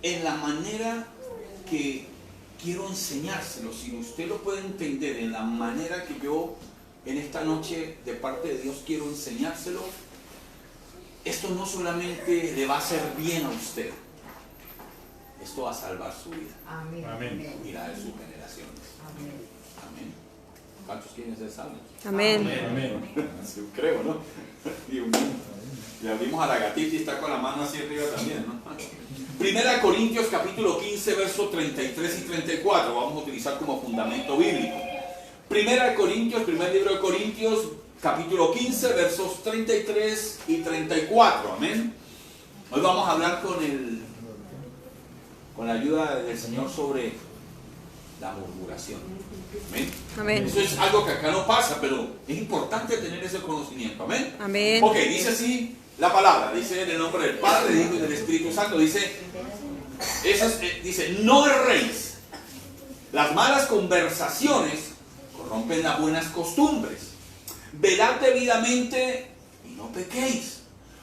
en la manera que quiero enseñárselo. Si usted lo puede entender en la manera que yo en esta noche de parte de Dios quiero enseñárselo, esto no solamente le va a hacer bien a usted, esto va a salvar su vida. Amén. Amén. Y la de sus generaciones. Amén. Amén. ¿Cuántos quieren ser salvos? Amén. Amén. Sí, creo, ¿no? Dios mío. Le abrimos a la gatita y está con la mano así arriba también, ¿no? Primera de Corintios capítulo 15, versos 33 y 34. Vamos a utilizar como fundamento bíblico. Primera de Corintios, primer libro de Corintios, capítulo 15, versos 33 y 34. Amén. Hoy vamos a hablar con la ayuda del Señor sobre la murmuración. Amén. Amén. Eso es algo que acá no pasa, pero es importante tener ese conocimiento. Amén. Amén. Ok, dice así la palabra, dice en el nombre del Padre, del Hijo y del Espíritu Santo, dice, dice, no erréis. Las malas conversaciones corrompen las buenas costumbres. Velad debidamente y no pequéis,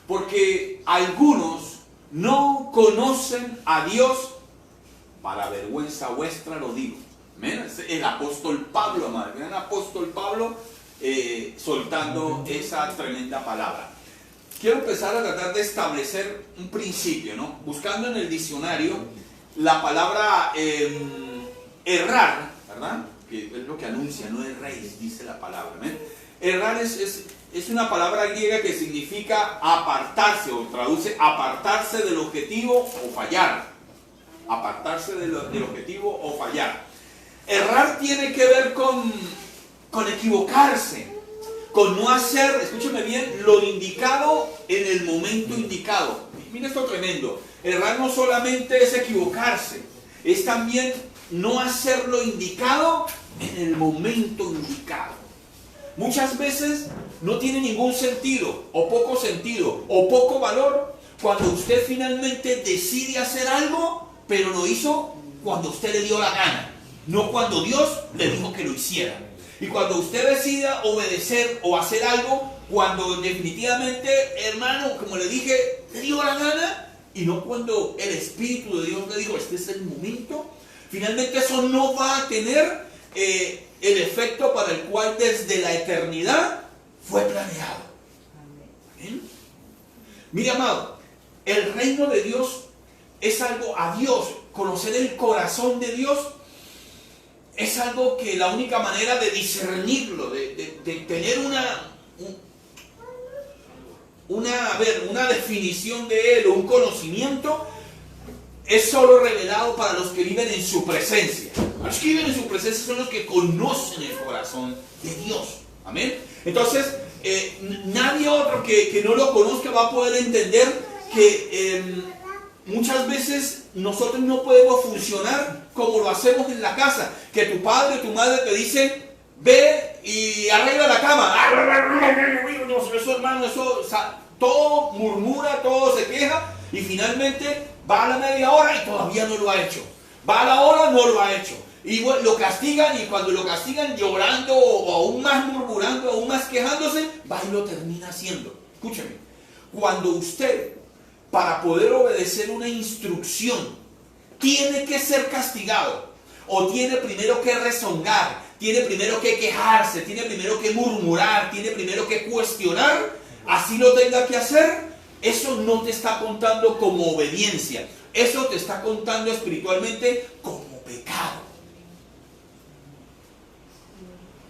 porque algunos no conocen a Dios. Para vergüenza vuestra lo digo. Amén. El apóstol Pablo, amado. El apóstol Pablo soltando esa tremenda palabra. Quiero empezar a tratar de establecer un principio, ¿no? Buscando en el diccionario la palabra errar, ¿verdad? Que es lo que anuncia, no erréis, dice la palabra. ¿Ven? Errar es una palabra griega que significa apartarse, o traduce apartarse del objetivo o fallar. Apartarse del objetivo o fallar. Errar tiene que ver con equivocarse, con no hacer, escúcheme bien, lo indicado en el momento indicado. Mira esto tremendo. Errar no solamente es equivocarse, es también no hacer lo indicado en el momento indicado. Muchas veces no tiene ningún sentido, o poco valor, cuando usted finalmente decide hacer algo, pero lo hizo cuando usted le dio la gana, no cuando Dios le dijo que lo hiciera. Y cuando usted decida obedecer o hacer algo, cuando definitivamente, hermano, como le dije, le dio la gana, y no cuando el Espíritu de Dios le dijo, este es el momento, finalmente eso no va a tener el efecto para el cual desde la eternidad fue planeado. ¿Amén? Mire, amado, el reino de Dios es algo a Dios, conocer el corazón de Dios es algo que la única manera de discernirlo, de tener una definición de Él o un conocimiento, es solo revelado para los que viven en su presencia. Los que viven en su presencia son los que conocen el corazón de Dios. Amén. Entonces, nadie otro que no lo conozca va a poder entender que muchas veces nosotros no podemos funcionar como lo hacemos en la casa. Que tu padre o tu madre te dicen, ve y arregla la cama. Eso, hermano, todo murmura, todo se queja, y finalmente va a la media hora y todavía no lo ha hecho. Va a la hora, no lo ha hecho. Y bueno, lo castigan, y cuando lo castigan llorando o aún más murmurando, aún más quejándose, va y lo termina haciendo. Escúcheme, cuando usted, para poder obedecer una instrucción, tiene que ser castigado, o tiene primero que rezongar, tiene primero que quejarse, tiene primero que murmurar, tiene primero que cuestionar, así lo tenga que hacer, eso no te está contando como obediencia, eso te está contando espiritualmente como pecado.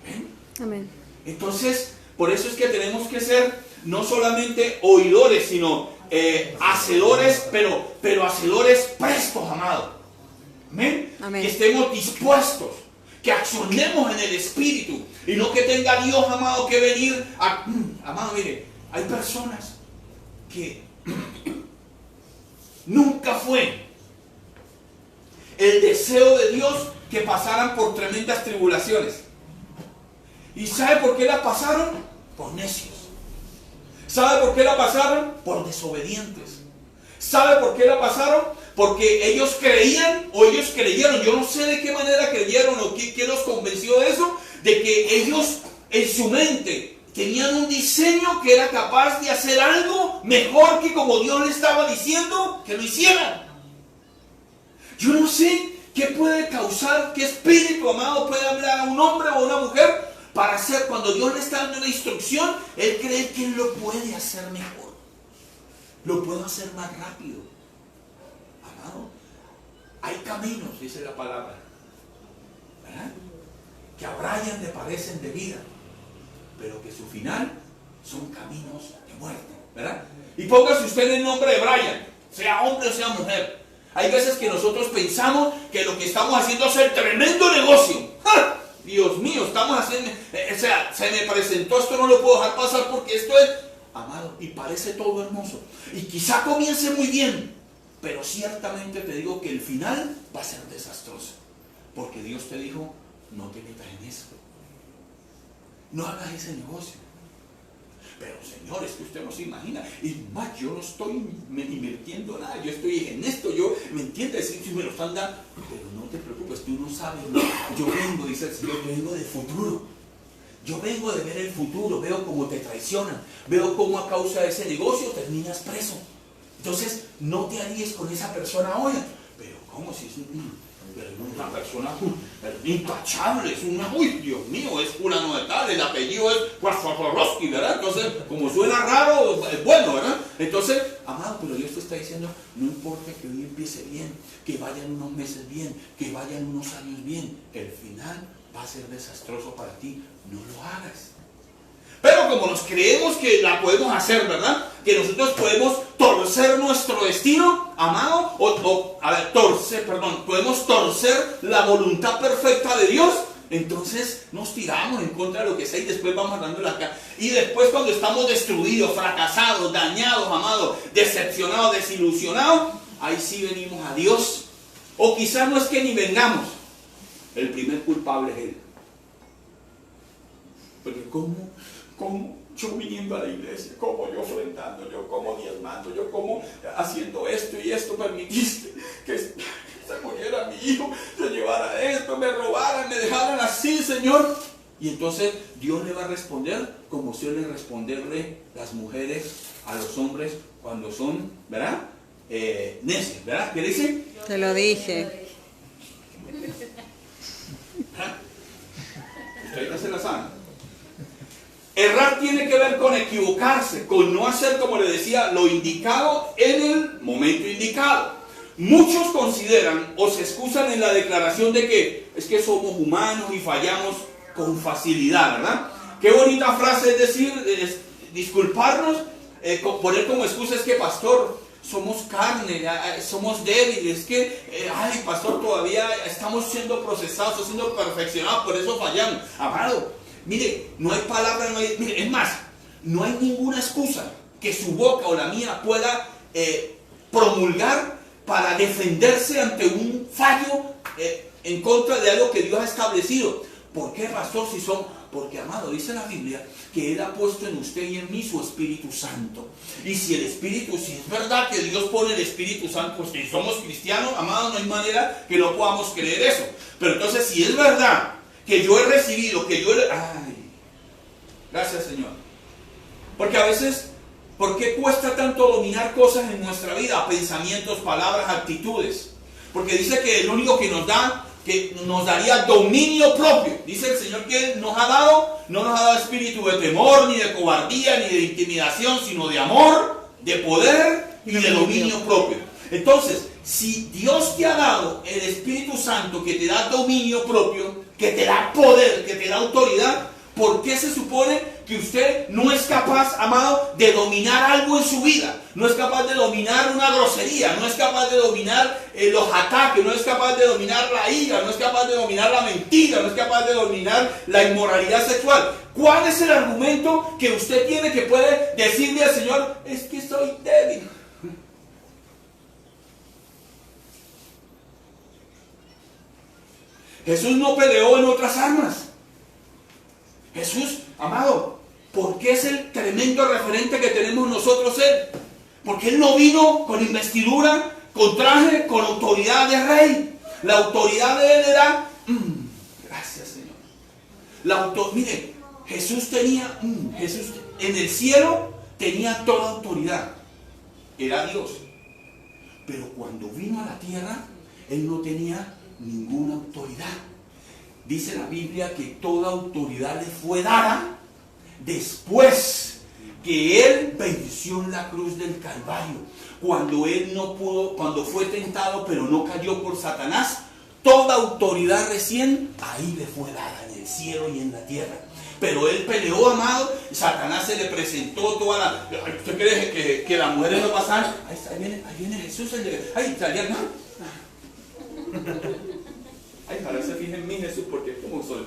¿Ven? Amén. Entonces, por eso es que tenemos que ser no solamente oidores, sino hacedores, pero hacedores prestos, amado. ¿Amén? Amén. Que estemos dispuestos, que accionemos en el Espíritu, y no que tenga Dios, amado, que venir a... Amado, mire, hay personas que nunca fue el deseo de Dios que pasaran por tremendas tribulaciones. ¿Y sabe por qué la pasaron? Por necios. ¿Sabe por qué la pasaron? Por desobedientes. ¿Sabe por qué la pasaron? Porque ellos creían, o ellos creyeron, yo no sé de qué manera creyeron o qué los convenció de eso, de que ellos en su mente tenían un diseño que era capaz de hacer algo mejor que como Dios le estaba diciendo que lo hicieran. Yo no sé qué puede causar, qué espíritu, amado, puede hablar a un hombre o a una mujer para hacer, cuando Dios le está dando una instrucción, él cree que él lo puede hacer mejor. Lo puedo hacer más rápido. Amado, hay caminos, dice la palabra, ¿verdad?, que a Brian le parecen de vida, pero que su final son caminos de muerte, ¿verdad? Y póngase usted el nombre de Brian, sea hombre o sea mujer. Hay veces que nosotros pensamos que lo que estamos haciendo es el tremendo negocio. ¡Ja! Dios mío, estamos haciendo, o sea, se me presentó esto, no lo puedo dejar pasar porque esto es, amado, y parece todo hermoso. Y quizá comience muy bien, pero ciertamente te digo que el final va a ser desastroso. Porque Dios te dijo, no te metas en eso. No hagas ese negocio. Pero Señor, es que usted no se imagina. Y más, yo no estoy invirtiendo nada. Yo estoy en esto. Yo, ¿me entiendes? Si me lo están dando. Pero no te preocupes, tú no sabes. No. Yo vengo, dice el Señor, yo vengo del futuro. Yo vengo de ver el futuro. Veo cómo te traicionan. Veo cómo a causa de ese negocio terminas preso. Entonces, no te alíes con esa persona ahora. Pero ¿cómo si es una persona intachable? Es una, uy, Dios mío, es fulano de tal, el apellido es Guasforowski, ¿verdad? Entonces, como suena raro, es bueno, ¿verdad? Entonces, amado, pero Dios te está diciendo, no importa que hoy empiece bien, que vayan unos meses bien, que vayan unos años bien, el final va a ser desastroso para ti, no lo hagas. Pero como nos creemos que la podemos hacer, ¿verdad?, que nosotros podemos torcer nuestro destino, amado, podemos torcer la voluntad perfecta de Dios, entonces nos tiramos en contra de lo que sea y después vamos dando la cara. Y después, cuando estamos destruidos, fracasados, dañados, amados, decepcionados, desilusionados, ahí sí venimos a Dios. O quizás no es que ni vengamos, el primer culpable es Él. Pero ¿cómo yo viniendo a la iglesia, cómo yo ofrendando, yo como diezmando, yo como haciendo esto y esto, permitiste que se muriera mi hijo, se llevara esto, me robaran, me dejaran así, Señor? Y entonces Dios le va a responder como suelen responderle las mujeres a los hombres cuando son, ¿verdad?, necios, ¿verdad? ¿Qué dice? Te lo dije. ¿Verdad? Usted ya se la sabe. Errar tiene que ver con equivocarse, con no hacer, como le decía, lo indicado en el momento indicado. Muchos consideran o se excusan en la declaración de que es que somos humanos y fallamos con facilidad, ¿verdad? Qué bonita frase es decir, disculparnos, poner como excusa es que, pastor, somos carne, somos débiles, es que, ay, pastor, todavía estamos siendo procesados, siendo perfeccionados, por eso fallamos. Amado, mire, no hay palabra, mire, es más, no hay ninguna excusa que su boca o la mía pueda promulgar para defenderse ante un fallo en contra de algo que Dios ha establecido. ¿Por qué, pastor? Porque, amado, dice la Biblia que Él ha puesto en usted y en mí su Espíritu Santo. Y si el Espíritu, si es verdad que Dios pone el Espíritu Santo, pues si somos cristianos, amado, no hay manera que no podamos creer eso. Pero entonces, si es verdad que yo he recibido, ay, gracias, Señor. Porque a veces, ¿por qué cuesta tanto dominar cosas en nuestra vida? Pensamientos, palabras, actitudes. Porque dice que el único que nos daría dominio propio. Dice el Señor que Él no nos ha dado espíritu de temor, ni de cobardía, ni de intimidación, sino de amor, de poder y de dominio propio. Entonces, si Dios te ha dado el Espíritu Santo que te da dominio propio, que te da poder, que te da autoridad, ¿por qué se supone que usted no es capaz, amado, de dominar algo en su vida? No es capaz de dominar una grosería, no es capaz de dominar los ataques, no es capaz de dominar la ira, no es capaz de dominar la mentira, no es capaz de dominar la inmoralidad sexual. ¿Cuál es el argumento que usted tiene que puede decirle al Señor? Es que soy débil. Jesús no peleó en otras armas. Jesús, amado, ¿por qué es el tremendo referente que tenemos nosotros Él? Porque Él no vino con investidura, con traje, con autoridad de rey. La autoridad de Él era, gracias, Señor. Mire, Jesús en el cielo tenía toda autoridad. Era Dios. Pero cuando vino a la tierra, él no tenía ninguna autoridad. Dice la Biblia que toda autoridad le fue dada después que él venció en la cruz del Calvario. Cuando él no pudo, cuando fue tentado pero no cayó por Satanás, toda autoridad recién ahí le fue dada en el cielo y en la tierra. Pero él peleó, amado. Satanás se le presentó toda la... ¿Usted cree que las mujeres no pasan? Ahí viene Jesús. Ahí está, ya no. Ay, ojalá se fije en mí, Jesús, porque es como soy.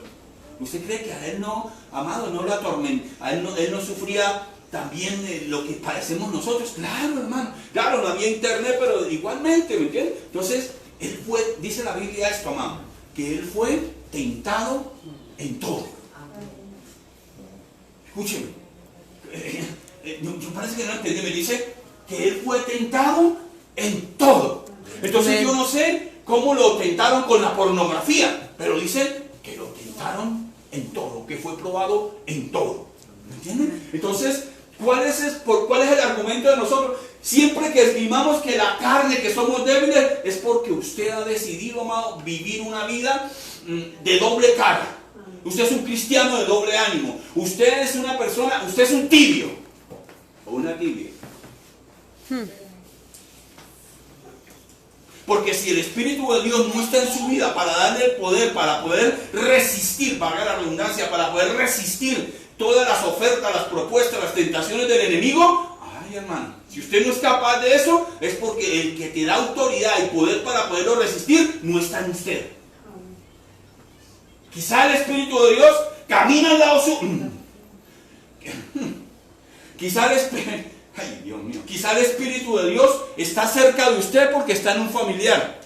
¿Usted cree que a él no, amado, no lo atormentó? A él no sufría también lo que padecemos nosotros. Claro, hermano. Claro, no había internet, pero igualmente, ¿me entiende? Entonces, él fue, dice la Biblia esto, amado, que él fue tentado en todo. Escúcheme. Yo parece que no entendí. Me dice que él fue tentado en todo. Entonces yo no sé cómo lo tentaron con la pornografía, pero dice que lo tentaron en todo, que fue probado en todo. ¿Me entienden? Entonces, ¿cuál es el argumento de nosotros? Siempre que estimamos que la carne, que somos débiles, es porque usted ha decidido, amado, vivir una vida de doble cara. Usted es un cristiano de doble ánimo. Usted es una persona, usted es un tibio o una tibia. Porque si el Espíritu de Dios no está en su vida para darle el poder, para poder resistir, valga la redundancia, para poder resistir todas las ofertas, las propuestas, las tentaciones del enemigo, ay, hermano, si usted no es capaz de eso, es porque el que te da autoridad y poder para poderlo resistir no está en usted. Quizá el Espíritu de Dios camina al lado suyo. Quizá el Espíritu de Dios está cerca de usted porque está en un familiar.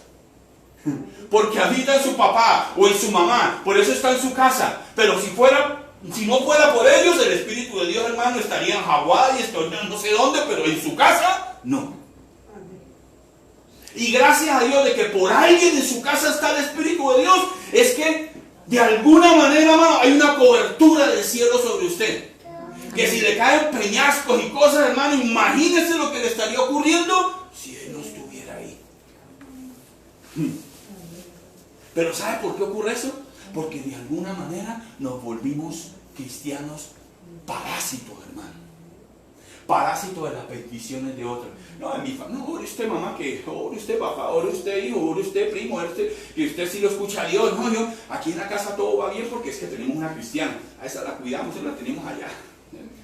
Porque habita en su papá o en su mamá. Por eso está en su casa. Pero si no fuera por ellos, el Espíritu de Dios, hermano, estaría en Hawái, no sé dónde, pero en su casa, no. Y gracias a Dios de que por alguien en su casa está el Espíritu de Dios, es que de alguna manera, hermano, hay una cobertura del cielo sobre usted. Que si le caen peñascos y cosas, hermano, imagínese lo que le estaría ocurriendo si él no estuviera ahí. Pero ¿sabe por qué ocurre eso? Porque de alguna manera nos volvimos cristianos parásitos, hermano. Parásito de las peticiones de otros. No, en mi familia, no, ore usted mamá, que ore usted papá, ore usted hijo, ore usted primo, ore usted, que usted sí lo escucha a Dios. No, yo, aquí en la casa todo va bien porque es que tenemos una cristiana. A esa la cuidamos, esa la tenemos allá.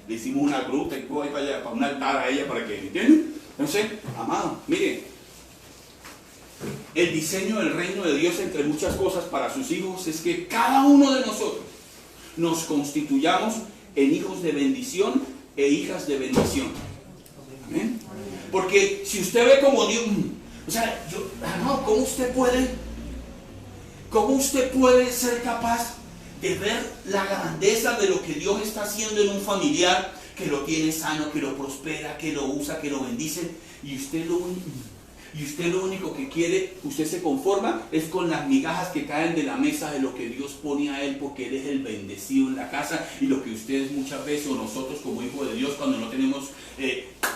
Le hicimos una gruta y todo ahí para allá, para un altar a ella, para que, ¿me entienden? Entonces, amado, mire, el diseño del reino de Dios, entre muchas cosas, para sus hijos, es que cada uno de nosotros nos constituyamos en hijos de bendición e hijas de bendición. ¿Amén? Porque si usted ve como Dios, o sea, amado, ¿cómo usted puede ser capaz de ver la grandeza de lo que Dios está haciendo en un familiar que lo tiene sano, que lo prospera, que lo usa, que lo bendice, y usted lo único que quiere, usted se conforma es con las migajas que caen de la mesa de lo que Dios pone a él, porque él es el bendecido en la casa, y lo que ustedes muchas veces, o nosotros como hijos de Dios, cuando no tenemos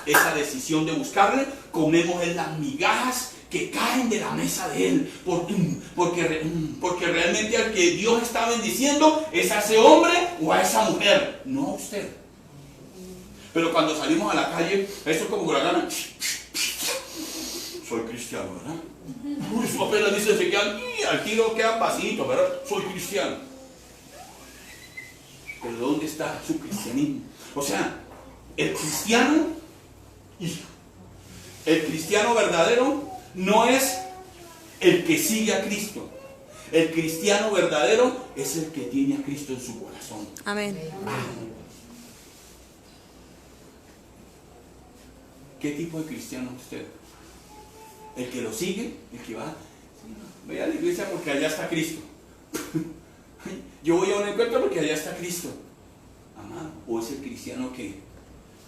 esa decisión de buscarle, comemos en las migajas que caen de la mesa de él, porque realmente al que Dios está bendiciendo es a ese hombre o a esa mujer, no a usted. Pero cuando salimos a la calle, eso es como que la gana. Soy cristiano, ¿verdad? Uy, eso apenas dice, se quedan, al tiro quedan vasitos, ¿verdad? Soy cristiano. Pero ¿dónde está su cristianismo? O sea, el cristiano verdadero no es el que sigue a Cristo. El cristiano verdadero es el que tiene a Cristo en su corazón. Amén. ¿Qué tipo de cristiano es usted? El que lo sigue, el que va a la iglesia porque allá está Cristo. Yo voy a un encuentro porque allá está Cristo. Amado, o es el cristiano que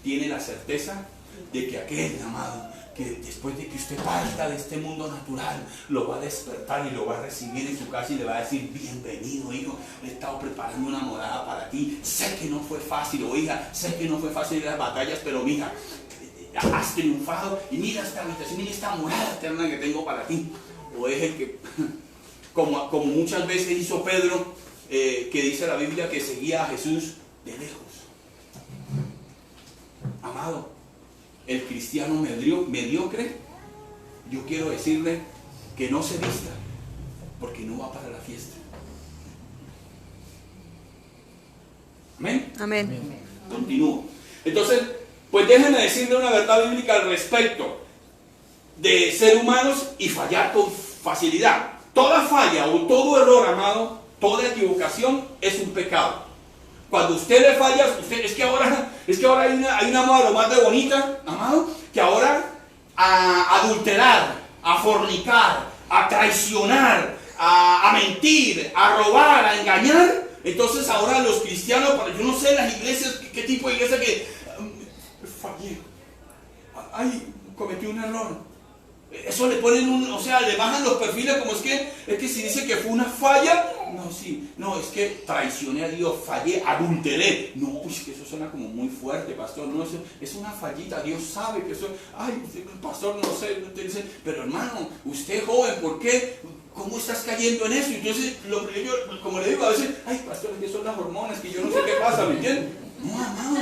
tiene la certeza de que aquel, amado, que después de que usted parta de este mundo natural, lo va a despertar y lo va a recibir en su casa y le va a decir: bienvenido, hijo, he estado preparando una morada para ti. Sé que no fue fácil, o hija, sé que no fue fácil las batallas, pero mija, has triunfado y mira esta habitación, mira esta morada eterna que tengo para ti. o es el que, como muchas veces hizo Pedro, que dice la Biblia que seguía a Jesús de lejos? Amado, el cristiano mediocre, yo quiero decirle que no se vista, porque no va para la fiesta. Amén. Amén. Continúo. Entonces, pues déjenme decirle una verdad bíblica al respecto de ser humanos y fallar con facilidad. Toda falla o todo error, amado, toda equivocación es un pecado. Cuando usted le falla, es que ahora hay una moda lo más de bonita, amado, que ahora a adulterar, a fornicar, a traicionar, a mentir, a robar, a engañar. Entonces ahora los cristianos, yo no sé las iglesias, qué tipo de iglesia que fallé, ay, cometí un error. Eso le ponen le bajan los perfiles como es que si dice que fue una falla, no, es que traicioné a Dios, fallé, adulteré. No, es que eso suena como muy fuerte, pastor. No, es una fallita, Dios sabe que eso, ay, pastor, no sé, pero hermano, usted joven, ¿por qué? ¿Cómo estás cayendo en eso? Entonces, yo, como le digo a veces, ay, pastor, que son las hormonas, que yo no sé qué pasa, ¿me entiendes? No, amado,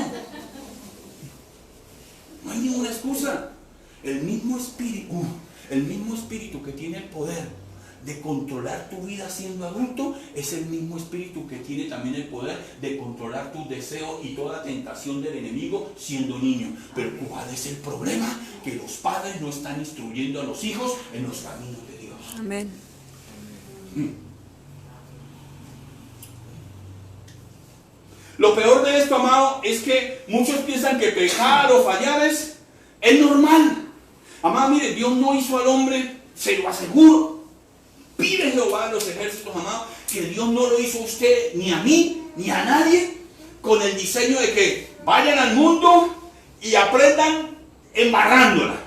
no hay ninguna excusa. El mismo espíritu que tiene el poder de controlar tu vida siendo adulto, es el mismo espíritu que tiene también el poder de controlar tus deseos y toda tentación del enemigo siendo niño. Pero ¿cuál es el problema? Que los padres no están instruyendo a los hijos en los caminos de Dios. Amén. Lo peor de esto, amado, es que muchos piensan que pecar o fallar es normal. Amado, mire, Dios no hizo al hombre, se lo aseguro. Pide Jehová de los ejércitos, amado, que Dios no lo hizo a usted, ni a mí, ni a nadie, con el diseño de que vayan al mundo y aprendan embarrándola.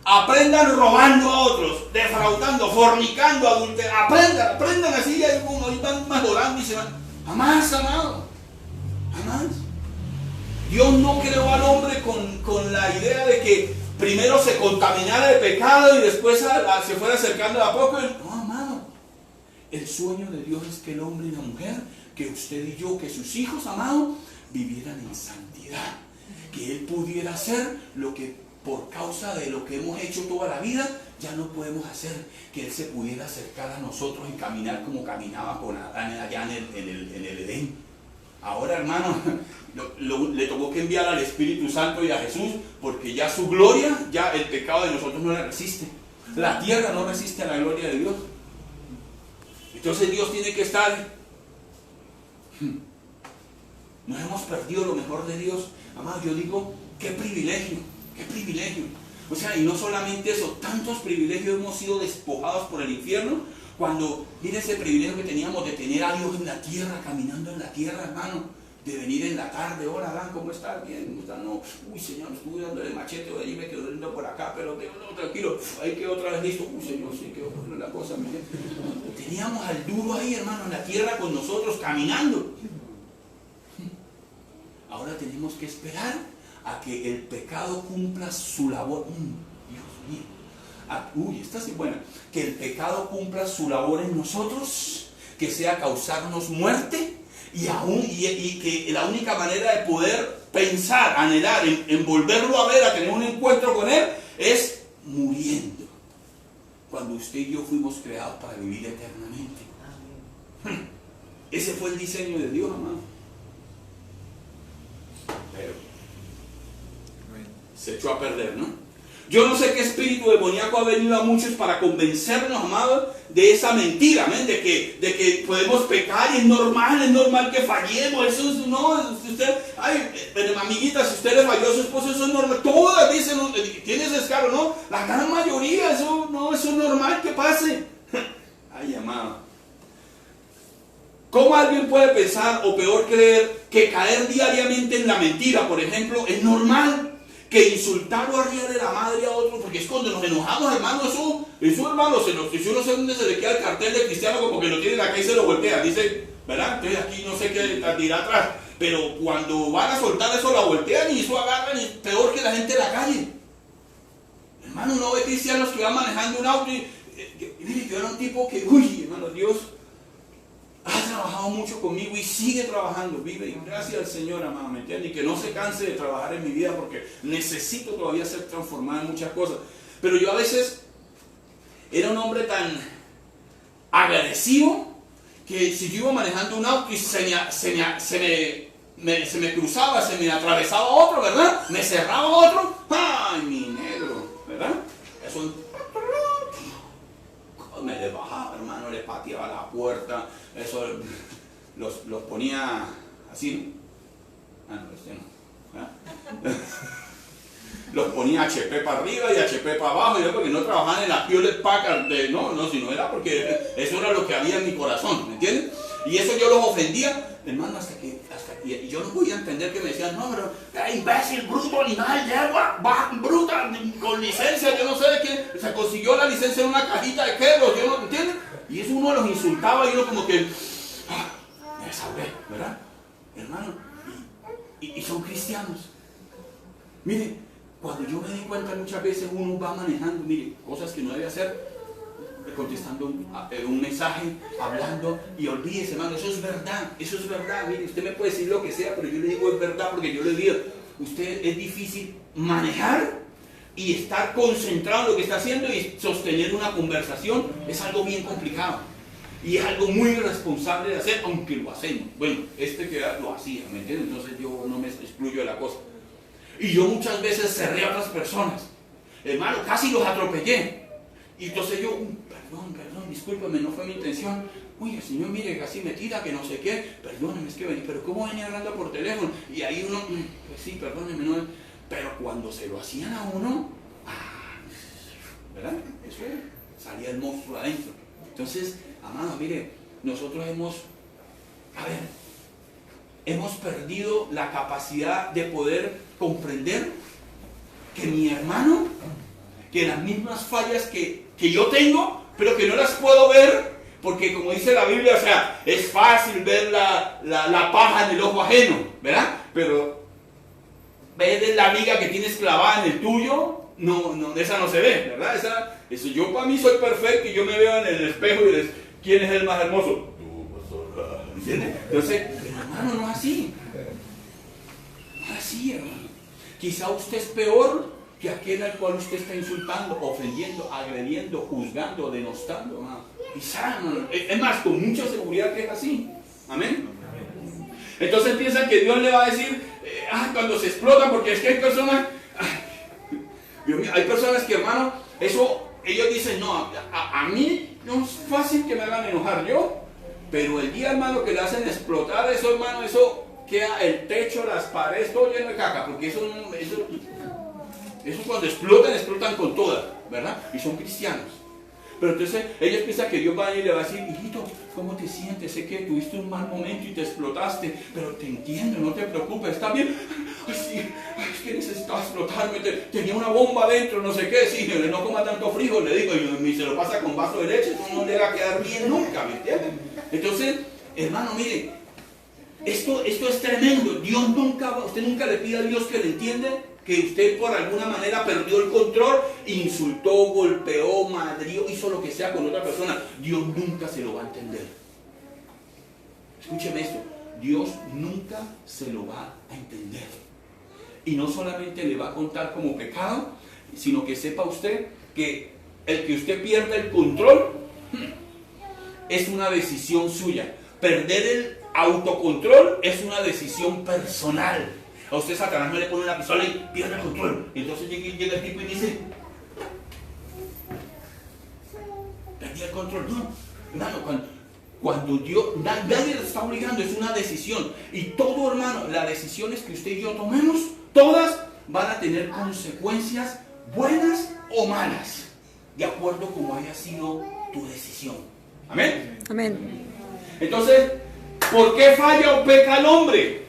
Aprendan robando a otros, defraudando, fornicando, adulterando. Aprendan así, como van mejorando y se van. Jamás, amado. Jamás. Dios no creó al hombre con la idea de que primero se contaminara de pecado y después se fuera acercando a poco. No, amado. El sueño de Dios es que el hombre y la mujer, que usted y yo, que sus hijos, amado, vivieran en santidad. Que Él pudiera hacer lo que por causa de lo que hemos hecho toda la vida ya no podemos hacer. Que Él se pudiera acercar a nosotros y caminar como caminaba con Adán allá en el Edén. Ahora, hermano, le tocó que enviar al Espíritu Santo y a Jesús, porque ya su gloria, ya el pecado de nosotros no le resiste. La tierra no resiste a la gloria de Dios. Entonces Dios tiene que estar. Nos hemos perdido lo mejor de Dios. Amado, yo digo, qué privilegio, qué privilegio. O sea, y no solamente eso, tantos privilegios hemos sido despojados por el infierno. Cuando, mire ese privilegio que teníamos de tener a Dios en la tierra, caminando en la tierra, hermano, de venir en la tarde, hola Adán, ¿cómo estás? Bien, ¿cómo estás? No, uy Señor, estuve dándole machete, hoy allí me quedo dando por acá, pero no, tranquilo, ahí quedó otra vez listo, uy Señor, sí, quedó la cosa, mire. Teníamos al duro ahí, hermano, en la tierra con nosotros, caminando. Ahora tenemos que esperar a que el pecado cumpla su labor. Dios mío. Uy, esta sí buena. Que el pecado cumpla su labor en nosotros, que sea causarnos muerte, y que la única manera de poder pensar, anhelar, en volverlo a ver, a tener un encuentro con Él, es muriendo. Cuando usted y yo fuimos creados para vivir eternamente. Ese fue el diseño de Dios, amado. Pero se echó a perder, ¿no? Yo no sé qué espíritu demoníaco ha venido a muchos para convencernos, amados, de esa mentira, ¿ven? De que podemos pecar y es normal que fallemos. Eso es, no, usted, ay, pero amiguita, si usted le falló a su esposo, eso es normal. Todas dicen, tienes descaro, ¿no? La gran mayoría, eso es normal que pase. Ay, amado. ¿Cómo alguien puede pensar, o peor creer, que caer diariamente en la mentira, por ejemplo, es normal? Que insultar o arriarle la madre a otro, porque es cuando nos enojamos, hermano, eso hermano, si uno sé dónde se le queda el cartel de cristiano, como que lo tienen acá y se lo voltea, dice, ¿verdad? Entonces aquí no sé qué dirá atrás, pero cuando van a soltar eso, la voltean y eso agarran, y peor que la gente en la calle. Hermano, uno ve cristianos que van manejando un auto y Mire, yo era un tipo que, uy, hermano, Dios ha trabajado mucho conmigo y sigue trabajando, vive, y gracias al Señor, amado, ¿me entiendes? Y que no se canse de trabajar en mi vida porque necesito todavía ser transformado en muchas cosas. Pero yo a veces era un hombre tan agresivo que si yo iba manejando un auto y se me cruzaba, se me atravesaba otro, ¿verdad? Me cerraba otro, ¡ay, mi negro! ¿Verdad? Eso me le bajaba, hermano, le pateaba la puerta, eso los ponía así, ¿no? Ah, no, este no. ¿Verdad? Los ponía HP para arriba y HP para abajo, y yo porque no trabajaban en la Hewlett Packard, no, sino era porque eso era lo que había en mi corazón, ¿me entiendes? Y eso yo los ofendía, hermano, hasta que y yo no podía entender que me decían, no, pero imbécil, bruto, animal, yegua, bruta, con licencia, yo no sé de qué, se consiguió la licencia en una cajita de quedos, yo no, ¿entiendes? Y eso uno los insultaba y uno como que, me salvé, ¿verdad? Hermano, y son cristianos. Mire, cuando yo me di cuenta muchas veces uno va manejando, mire, cosas que no debe hacer, contestando un mensaje, hablando, y olvídese, hermano, eso es verdad, mire, usted me puede decir lo que sea, pero yo le digo es verdad porque yo le digo, usted es difícil manejar y estar concentrado en lo que está haciendo y sostener una conversación, es algo bien complicado. Y es algo muy irresponsable de hacer, aunque lo hacemos. Bueno, que lo hacía, ¿me entiendes? Entonces yo no me excluyo de la cosa. Y yo muchas veces cerré a otras personas. Hermano, casi los atropellé. Y entonces yo, perdón, discúlpame, no fue mi intención. Uy, el Señor, mire, casi metida, que no sé qué. Perdóneme, es que vení, pero ¿cómo venía hablando por teléfono? Y ahí uno, pues sí, perdóneme, no. Pero cuando se lo hacían a uno, ¿verdad? Eso salía el monstruo adentro. Entonces, amado, mire, nosotros hemos perdido la capacidad de poder comprender que mi hermano, que las mismas fallas que yo tengo, pero que no las puedo ver, porque como dice la Biblia, o sea, es fácil ver la paja en el ojo ajeno, ¿verdad? Pero ver la viga que tienes clavada en el tuyo, no, esa no se ve, ¿verdad? Eso yo para mí soy perfecto y yo me veo en el espejo y les, ¿quién es el más hermoso? ¿Entiendes? Entonces, hermano, no es así. No es así, hermano. Quizá usted es peor que aquel al cual usted está insultando, ofendiendo, agrediendo, juzgando, denostando, hermano. Quizá, hermano. Es más, con mucha seguridad que es así. Amén. Entonces piensan que Dios le va a decir, cuando se explotan, porque es que hay personas, Dios mío, hay personas que, hermano, ellos dicen, no, a mí no es fácil que me hagan enojar yo, pero el día, hermano, que le hacen explotar eso, hermano, eso queda el techo, las paredes, todo lleno de caca, porque eso cuando explotan con todas, ¿verdad? Y son cristianos. Pero entonces ellos piensan que Dios va a ir y le va a decir, hijito, ¿cómo te sientes? Sé que tuviste un mal momento y te explotaste, pero te entiendo, no te preocupes, está bien. Ay, sí, es que necesitaba explotarme, tenía una bomba adentro, no sé qué, sí, no coma tanto frijol, le digo, y se lo pasa con vaso de leche, eso no le va a quedar bien nunca, ¿me entiendes? Entonces, hermano, mire, esto es tremendo. Usted nunca le pide a Dios que le entienda que usted por alguna manera perdió el control, insultó, golpeó, madrió, hizo lo que sea con otra persona. Dios nunca se lo va a entender. Escúcheme esto, Dios nunca se lo va a entender. Y no solamente le va a contar como pecado, sino que sepa usted que el que usted pierda el control es una decisión suya. Perder el autocontrol es una decisión personal. A usted Satanás no le pone una pistola y pierde el control. Y entonces llega el tipo y dice, perdí el control. No, hermano, cuando Dios, nadie le está obligando, es una decisión. Y todo, hermano, las decisiones que usted y yo tomemos, todas van a tener consecuencias buenas o malas, de acuerdo como haya sido tu decisión. Amén. Amén. Entonces, ¿por qué falla o peca el hombre?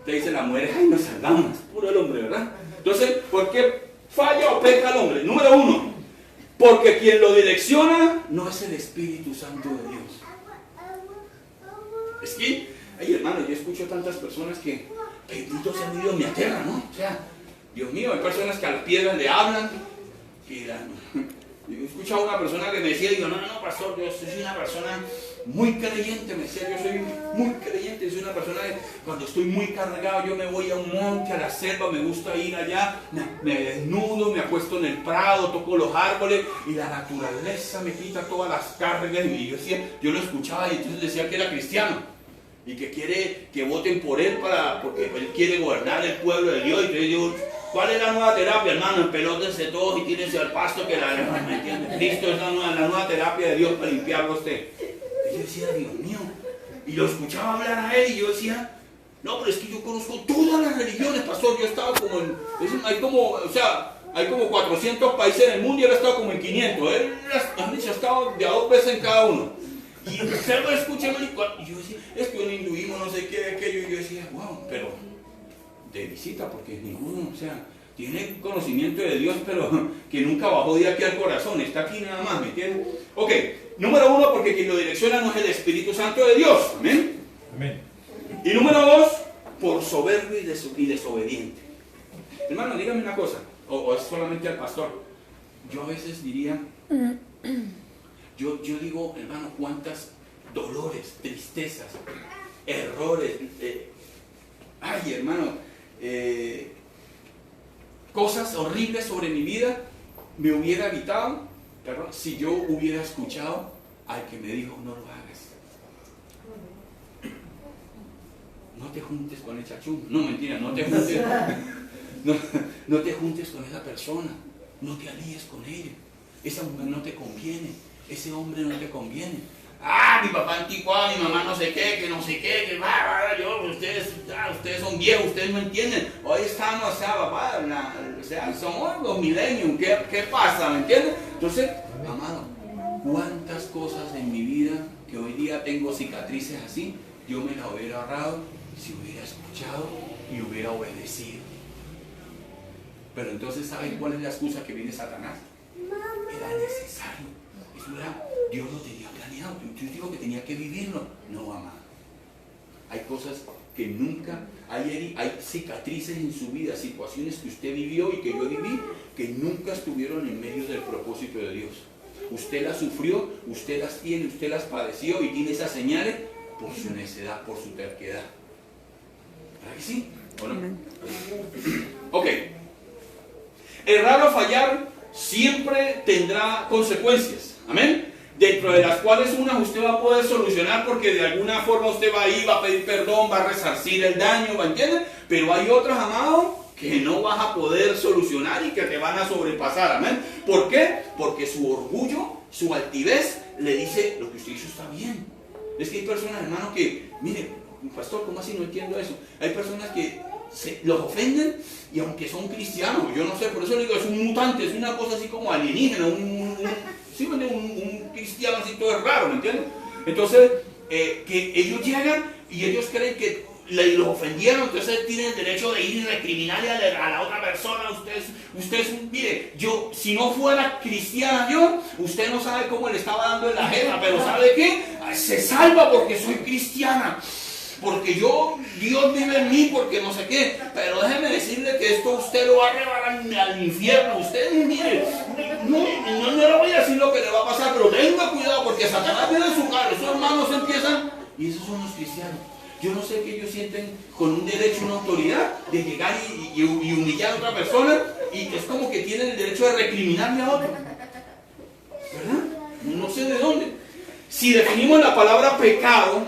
Te dice la mujer, ay, no salgamos, puro el hombre, ¿verdad? Entonces, ¿por qué falla o peca el hombre? Número 1, porque quien lo direcciona no es el Espíritu Santo de Dios. Es que, ay, hermano, yo escucho tantas personas que benditos se han ido, me aterran, ¿no? O sea, Dios mío, hay personas que a las piedras le hablan, Yo escuchaba a una persona que me decía, digo, no, pastor, yo soy una persona muy creyente, me decía, yo soy muy creyente, soy una persona que cuando estoy muy cargado, yo me voy a un monte, a la selva, me gusta ir allá, me desnudo, me acuesto en el prado, toco los árboles y la naturaleza me quita todas las cargas. Y yo decía, yo lo escuchaba y entonces decía que era cristiano y que quiere que voten por él porque él quiere gobernar el pueblo de Dios. Y entonces yo, ¿cuál es la nueva terapia, hermano? Empelótense todos y tírense al pasto que ¿me entiende? Cristo es la nueva terapia de Dios para limpiarlo a usted. Y yo decía, Dios mío, y lo escuchaba hablar a él y yo decía, no, pero es que yo conozco todas las religiones, pastor. Yo he estado como en, hay como 400 países en el mundo y él ha estado como en 500. Él ha estado de a 2 veces en cada uno. Y usted lo escucha y yo decía, es que un hinduismo, no sé qué, aquello. Y yo decía, wow, pero de visita, porque ninguno, tiene conocimiento de Dios, pero que nunca bajó de aquí al corazón, está aquí nada más, ¿me entiendes? Ok, número 1, porque quien lo direcciona no es el Espíritu Santo de Dios, amén. Amén. Y número 2, por soberbio y desobediente. Hermano, dígame una cosa, o es solamente al pastor. Yo a veces diría, yo digo, hermano, cuántas dolores, tristezas, errores, ay, hermano, cosas horribles sobre mi vida me hubiera evitado, perdón, si yo hubiera escuchado al que me dijo, no lo hagas. No te juntes con el chachú. No, mentira, no te juntes. No te juntes con esa persona. No te alíes con ella. Esa mujer no te conviene. Ese hombre no te conviene. Mi papá anticuado, mi mamá no sé qué, que no sé qué, que ustedes son viejos, ustedes no entienden. Hoy estamos, papá, somos los millennials, ¿qué pasa? ¿Me entiendes? Entonces, amado, cuántas cosas en mi vida que hoy día tengo cicatrices así, yo me las hubiera ahorrado si hubiera escuchado y hubiera obedecido. Pero entonces, ¿saben cuál es la excusa que viene Satanás? Era necesario. Eso era, Dios lo tenía planeado. Yo digo que tenía que vivirlo. No, amado. Hay cosas que nunca, hay cicatrices en su vida, situaciones que usted vivió y que yo viví, que nunca estuvieron en medio del propósito de Dios. Usted las sufrió, usted las tiene, usted las padeció y tiene esas señales por su necedad, por su terquedad. ¿Verdad que sí? ¿O no? Ok. Errar o fallar siempre tendrá consecuencias. Amén. Dentro de las cuales unas usted va a poder solucionar porque de alguna forma usted va a ir, va a pedir perdón, va a resarcir el daño, ¿me entiendes? Pero hay otras, amado, que no vas a poder solucionar y que te van a sobrepasar. Amén. ¿Por qué? Porque su orgullo, su altivez le dice, lo que usted hizo está bien. Es que hay personas, hermano, que, mire, pastor, ¿cómo así? No entiendo eso. Hay personas que los ofenden y aunque son cristianos, yo no sé, por eso le digo, es un mutante, es una cosa así como alienígena, un cristiano así todo es raro, ¿me entiendes? Entonces, que ellos llegan y ellos creen que los ofendieron, entonces tienen el derecho de ir y recriminarle a la otra persona. Mire, yo, si no fuera cristiana usted no sabe cómo le estaba dando en la jeta, pero ¿sabe qué? Se salva porque soy cristiana. Porque Dios vive en mí, porque no sé qué. Pero déjeme decirle que esto usted lo va a llevar al infierno. Usted, mire, no le voy a decir lo que le va a pasar, pero tenga cuidado porque Satanás viene en su carro. Esos hermanos empiezan, y esos son los cristianos. Yo no sé que ellos sienten con un derecho, una autoridad de llegar y humillar a otra persona, y es como que tienen el derecho de recriminarle a otro. ¿Verdad? No sé de dónde. Si definimos la palabra pecado,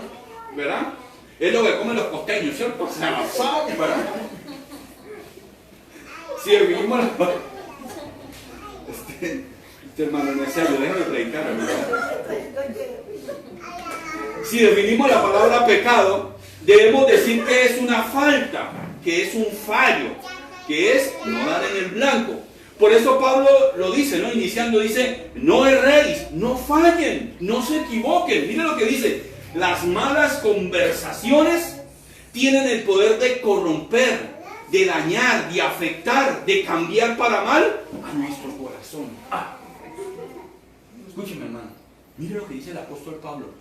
¿verdad? Es lo que comen los costeños, ¿cierto? Se avanzaron, ¿verdad? Si definimos la palabra... Este hermano no es serio, déjame predicar, ¿verdad? Si definimos la palabra pecado, debemos decir que es una falta, que es un fallo, que es no dar en el blanco. Por eso Pablo lo dice, ¿no? Iniciando, dice, no erréis, no fallen, no se equivoquen. Mire lo que dice. Las malas conversaciones tienen el poder de corromper, de dañar, de afectar, de cambiar para mal a nuestro corazón. Escúcheme, hermano. Mire lo que dice el apóstol Pablo.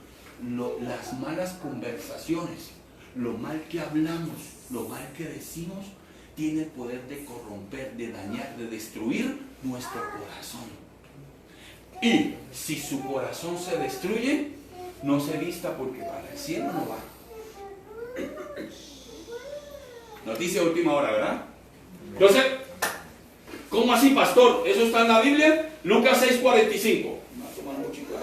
Las malas conversaciones, lo mal que hablamos, lo mal que decimos, tiene el poder de corromper, de dañar, de destruir nuestro corazón. Y si su corazón se destruye, no se vista porque para el cielo no va. Noticia de última hora, ¿verdad? Entonces, ¿cómo así, pastor? ¿Eso está en la Biblia? Lucas 6:45. Me va a tomar mucho agua.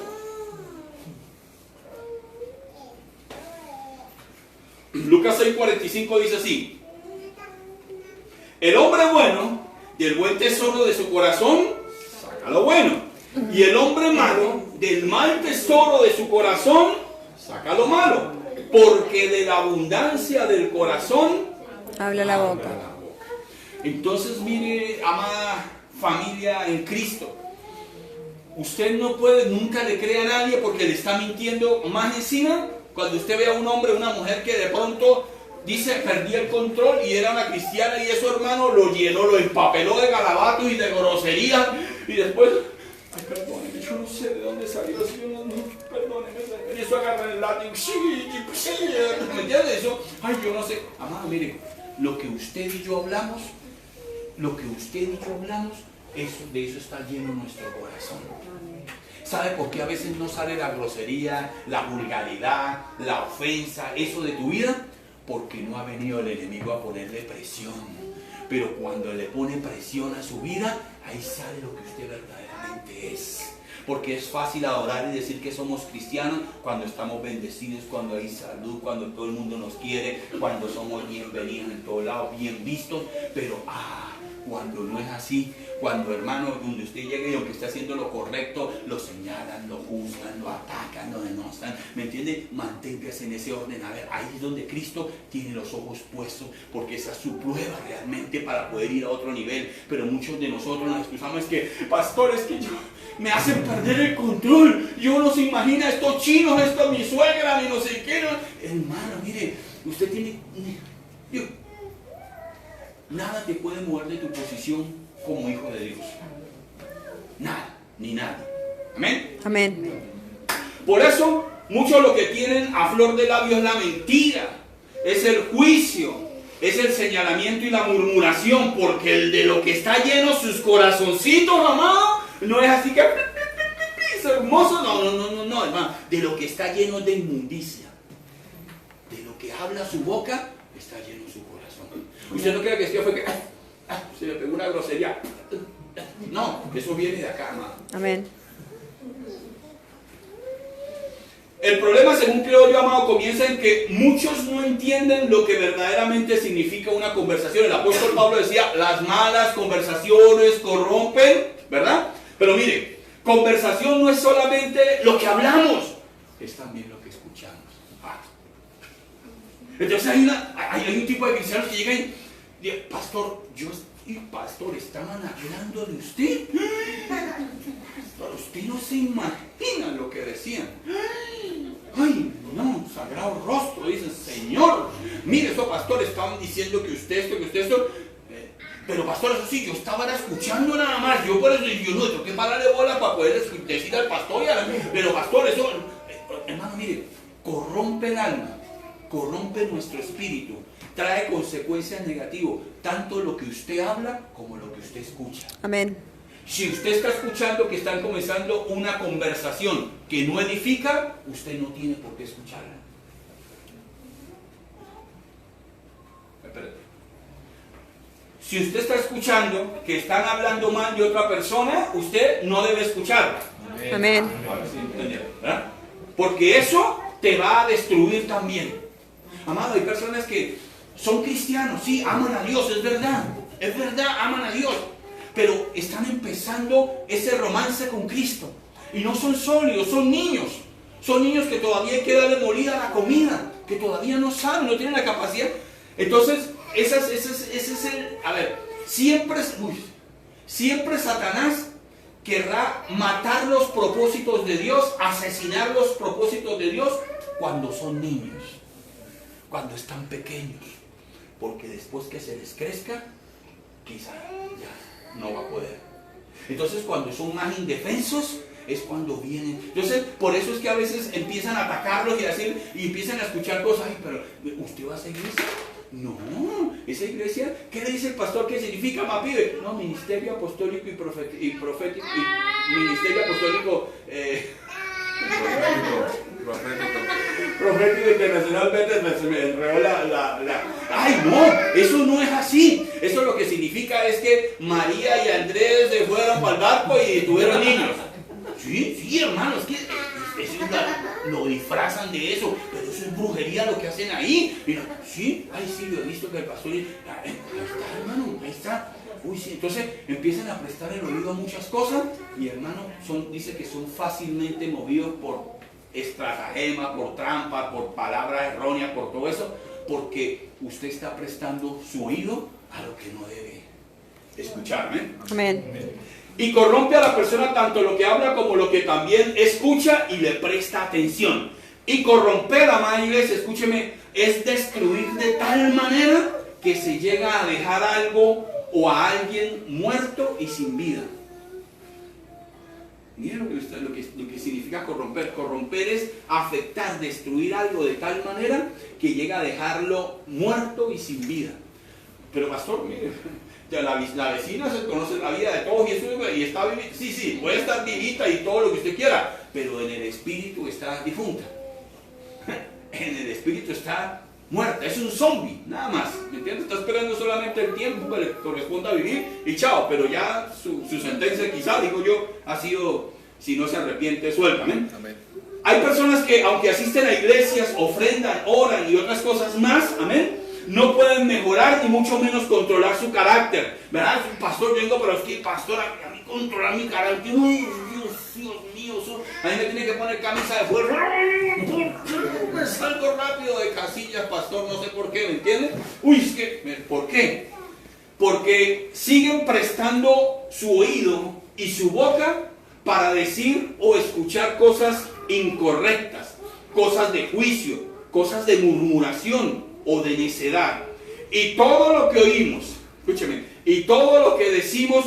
Lucas 6:45 dice así: el hombre bueno, del buen tesoro de su corazón, saca lo bueno. Y el hombre malo, del mal tesoro de su corazón, saca lo malo. Porque de la abundancia del corazón habla la boca. Entonces, mire, amada familia en Cristo, usted no puede, nunca le cree a nadie porque le está mintiendo. Más encima, cuando usted ve a un hombre o una mujer que de pronto dice perdí el control y era una cristiana y eso, hermano, lo llenó, lo empapeló de garabatos y de groserías y después, ay, perdóneme, yo no sé de dónde salió eso, perdóneme, y eso agarra el látigo, ¿me entiende eso? Ay, yo no sé. Amado, mire, lo que usted y yo hablamos, de eso está lleno nuestro corazón. ¿Sabe por qué a veces no sale la grosería, la vulgaridad, la ofensa, eso de tu vida? Porque no ha venido el enemigo a ponerle presión. Pero cuando le pone presión a su vida, ahí sale lo que usted verdaderamente es. Porque es fácil adorar y decir que somos cristianos cuando estamos bendecidos, cuando hay salud, cuando todo el mundo nos quiere, cuando somos bienvenidos en todos lados, bien vistos. Pero cuando no es así, cuando, hermano, donde usted llegue y aunque esté haciendo lo correcto, lo señalan, lo juzgan, lo atacan, lo denostan, ¿me entiende? Manténgase en ese orden. A ver, ahí es donde Cristo tiene los ojos puestos, porque esa es su prueba realmente para poder ir a otro nivel. Pero muchos de nosotros nos excusamos, es que, pastores, que yo me hacen perder el control, yo no se imagina estos chinos, esto mi suegra, ni no sé qué, no. Hermano, mire, usted tiene... Nada te puede mover de tu posición como hijo de Dios. Nada, ni nadie. Amén. Amén. Por eso, muchos lo que tienen a flor de labio es la mentira, es el juicio, es el señalamiento y la murmuración, porque el de lo que está lleno sus corazoncitos, amado, no es así que es hermoso, no, hermano. De lo que está lleno de inmundicia, de lo que habla su boca, está lleno su corazón. Usted no crea que esto fue que se le pegó una grosería. No, eso viene de acá, amado. Amén. El problema, según creo yo, amado, comienza en que muchos no entienden lo que verdaderamente significa una conversación. El apóstol Pablo decía, las malas conversaciones corrompen, ¿verdad? Pero mire, conversación no es solamente lo que hablamos, es también lo que escuchamos. Entonces hay un tipo de cristianos que llegan y dicen, pastor, pastor, ¿estaban hablando de usted? Pastor, usted no se imagina lo que decían. Ay, no, sagrado rostro, dicen, Señor, mire, esos pastores estaban diciendo que usted esto, que usted esto. Pero pastor, eso sí, yo estaba escuchando nada más. Yo por eso yo no tengo que pararle bola para poder decir al pastor. Pero pastor, eso, hermano, mire, corrompe el alma, corrompe nuestro espíritu, trae consecuencias negativas, tanto lo que usted habla como lo que usted escucha. Amén. Si usted está escuchando que están comenzando una conversación que no edifica, usted no tiene por qué escucharla. Espérate. Si usted está escuchando que están hablando mal de otra persona, usted no debe escucharla. Amén. ¿Verdad? Porque eso te va a destruir también. Amado, hay personas que son cristianos, sí, aman a Dios, es verdad, aman a Dios, pero están empezando ese romance con Cristo y no son sólidos, son niños que todavía hay que darle molida a la comida, que todavía no saben, no tienen la capacidad. Entonces, ese es el, a ver, siempre Satanás querrá matar los propósitos de Dios, asesinar los propósitos de Dios cuando son niños, cuando están pequeños, porque después que se les crezca, quizá ya no va a poder. Entonces, cuando son más indefensos, es cuando vienen. Entonces, por eso es que a veces empiezan a atacarlos y empiezan a escuchar cosas. Ay, pero ¿usted va a seguir eso? No, esa iglesia, ¿qué le dice el pastor que significa Mapibe? No, ministerio apostólico y profético, ministerio apostólico profético internacionalmente, se me enredó ¡Ay, no! Eso no es así. Eso lo que significa es que María y Andrés se fueron para el barco y tuvieron niños. Sí, hermano, es que lo disfrazan de eso, pero eso es brujería lo que hacen ahí. Mira, sí, lo he visto que el pastor. Ahí está, hermano, ahí está. Uy, sí, entonces empiezan a prestar el oído a muchas cosas y, hermano, dice que son fácilmente movidos por estratagema, por trampa, por palabras erróneas, por todo eso, porque usted está prestando su oído a lo que no debe escuchar. Amén. Y corrompe a la persona tanto lo que habla como lo que también escucha y le presta atención. Y corromper, amada iglesia, escúcheme, es destruir de tal manera que se llega a dejar algo o a alguien muerto y sin vida. Miren lo que significa corromper. Corromper es afectar, destruir algo de tal manera que llega a dejarlo muerto y sin vida. Pero pastor, mire, ya la vecina se conoce la vida de todos y está vivita. Sí, puede estar vivita y todo lo que usted quiera, pero en el espíritu está difunta. En el espíritu está muerta, es un zombie, nada más. ¿Me entiendes? Está esperando solamente el tiempo que le corresponda a vivir y chao, pero ya su sentencia quizá, digo yo, ha sido, si no se arrepiente, suelta. ¿Amén? Amén. Hay personas que aunque asisten a iglesias, ofrendan, oran y otras cosas más, amén, no pueden mejorar ni mucho menos controlar su carácter. ¿Verdad? Pastor, yo vengo, pero es que pastor, a mí controlar mi carácter, uy, Dios mío, a mí me tiene que poner camisa de fuerza. Me salgo rápido de casillas, pastor, no sé por qué, ¿me entiendes? Uy, es que, ¿por qué? Porque siguen prestando su oído y su boca para decir o escuchar cosas incorrectas, cosas de juicio, cosas de murmuración o de necedad. Y todo lo que oímos, escúcheme, y todo lo que decimos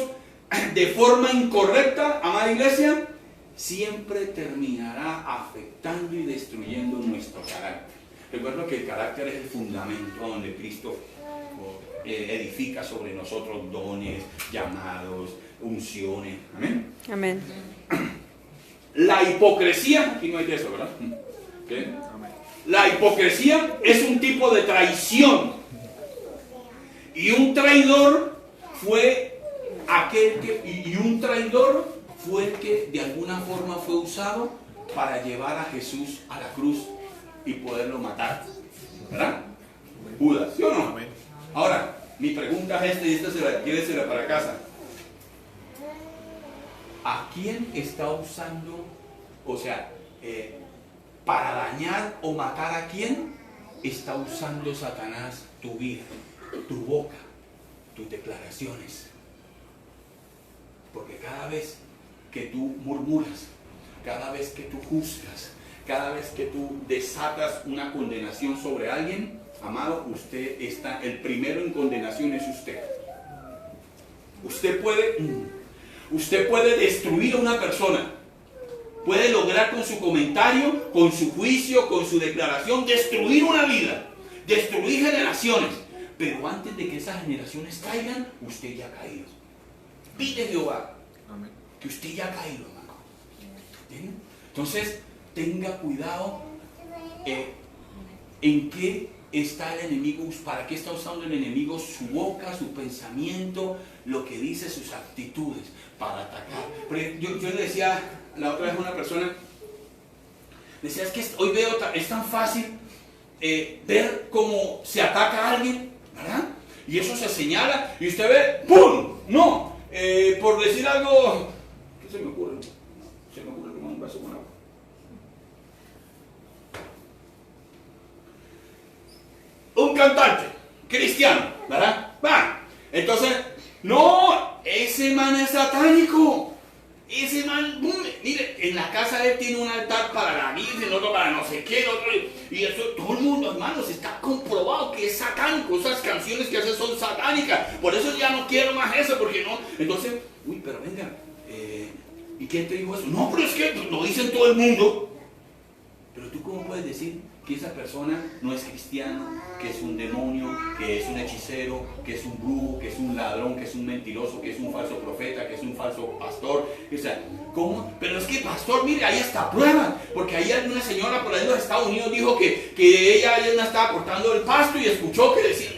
de forma incorrecta, amada iglesia, siempre terminará afectando y destruyendo nuestro carácter. Recuerdo que el carácter es el fundamento donde Cristo edifica sobre nosotros dones, llamados, unciones. Amén. Amén. La hipocresía, aquí no hay de eso, ¿verdad? ¿Qué? La hipocresía es un tipo de traición. Y un traidor fue aquel que, y un traidor fue el que de alguna forma fue usado para llevar a Jesús a la cruz y poderlo matar. ¿Verdad? Judas, ¿sí o no? Ahora, mi pregunta es esta, y esta llévesela para casa. ¿A quién está usando, o sea, para dañar o matar a quién está usando Satanás tu vida, tu boca, tus declaraciones? Porque cada vez que tú murmuras, cada vez que tú juzgas, cada vez que tú desatas una condenación sobre alguien, amado, usted está, el primero en condenación es usted. Usted puede destruir a una persona, puede lograr con su comentario, con su juicio, con su declaración, destruir una vida, destruir generaciones, pero antes de que esas generaciones caigan, usted ya ha caído. Pide Jehová que usted ya ha caído, hermano. ¿Entienden? Entonces, tenga cuidado en qué está el enemigo, para qué está usando el enemigo su boca, su pensamiento, lo que dice, sus actitudes para atacar. Yo le decía la otra vez a una persona, decía, es que hoy veo, es tan fácil ver cómo se ataca a alguien, ¿verdad? Y eso se señala y usted ve, ¡pum! No, por decir algo, ¿qué se me ocurre? Se me ocurre tomar un vaso con agua. Un cantante cristiano, ¿verdad? Va. Entonces, no, ese man es satánico. Ese man, mire, en la casa de él tiene un altar para la Virgen, otro para no sé qué, otro, y eso, todo el mundo, hermanos, está comprobado que es satánico. Esas canciones que hace son satánicas. Por eso ya no quiero más eso, porque no. Entonces, pero venga, ¿y quién te dijo eso? No, pero es que lo dicen todo el mundo. Pero tú, ¿cómo puedes decir que esa persona no es cristiano, que es un demonio, que es un hechicero, que es un brujo, que es un ladrón, que es un mentiroso, que es un falso profeta, que es un falso pastor. O sea, ¿cómo? Pero es que pastor, mire, ahí está prueba, porque ahí una señora por ahí en los Estados Unidos dijo que ella estaba cortando el pasto y escuchó que decía,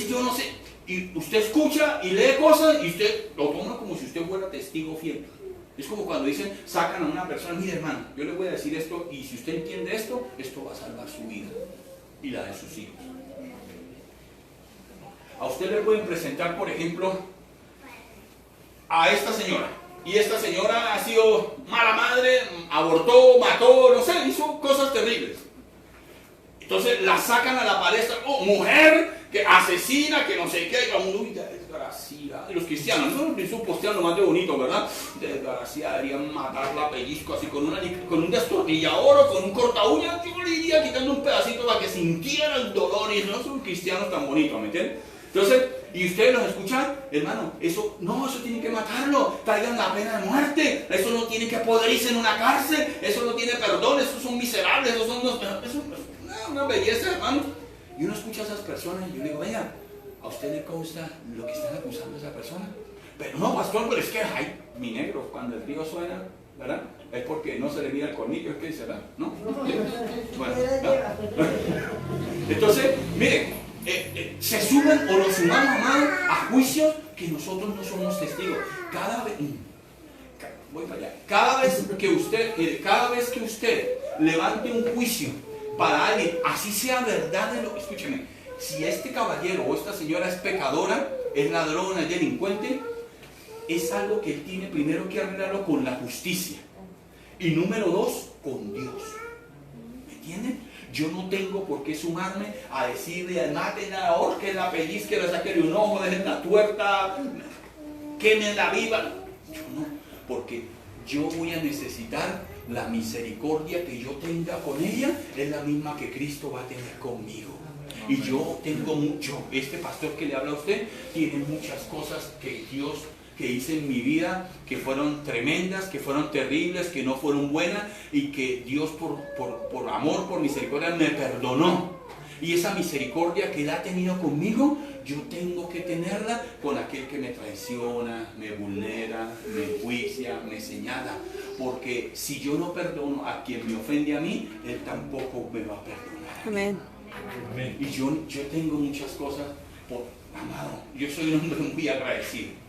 yo no sé, y usted escucha y lee cosas y usted lo toma como si usted fuera testigo fiel. Es como cuando dicen, sacan a una persona, mire hermano, yo le voy a decir esto y si usted entiende esto, esto va a salvar su vida y la de sus hijos. A usted le pueden presentar, por ejemplo, a esta señora. Y esta señora ha sido mala madre, abortó, mató, no sé, hizo cosas terribles. Entonces la sacan a la palestra, oh, mujer que asesina, que no sé qué, uy, desgraciada. Y los cristianos, eso postean lo más de bonito, ¿verdad? Desgraciada, deberían matarla a pellizco así con un destornillador o con un corta uña. Yo le iría quitando un pedacito para que sintiera el dolor. Y no son cristianos tan bonitos, ¿me entienden? Entonces, y ustedes los escuchan, hermano, eso tiene que matarlo, traigan la pena de muerte, eso no tiene que poder irse en una cárcel, eso no tiene perdón, esos son miserables, esos son una belleza, hermano. Y uno escucha a esas personas y yo le digo, venga, ¿a usted le consta lo que están acusando a esa persona? Pero no, pastor, pero es que, ay, mi negro, cuando el río suena, ¿verdad? Es porque no se le mira el cornillo, es que dice, ¿verdad? ¿No? Bueno, ¿no? Entonces, miren, se suben o nos sumamos, amado, a juicios que nosotros no somos testigos. Cada vez que usted levante un juicio para alguien, así sea verdad, escúcheme, si este caballero o esta señora es pecadora, es ladrona, es delincuente, es algo que él tiene primero que arreglarlo con la justicia. Y número 2, con Dios. ¿Me entienden? Yo no tengo por qué sumarme a decirle, mátenla, ahorquenla, pellizquenla, sáquenle un ojo, dejen la tuerta, quémenla viva. Yo no, porque yo voy a necesitar la misericordia que yo tenga con ella, es la misma que Cristo va a tener conmigo. Y yo tengo mucho, este pastor que le habla a usted, tiene muchas cosas que Dios que hice en mi vida, que fueron tremendas, que fueron terribles, que no fueron buenas, y que Dios por amor, por misericordia me perdonó. Y esa misericordia que Él ha tenido conmigo, yo tengo que tenerla con aquel que me traiciona, me vulnera, me enjuicia, me señala. Porque si yo no perdono a quien me ofende a mí, Él tampoco me va a perdonar. Amén. Y yo tengo muchas cosas, amado, yo soy un hombre muy agradecido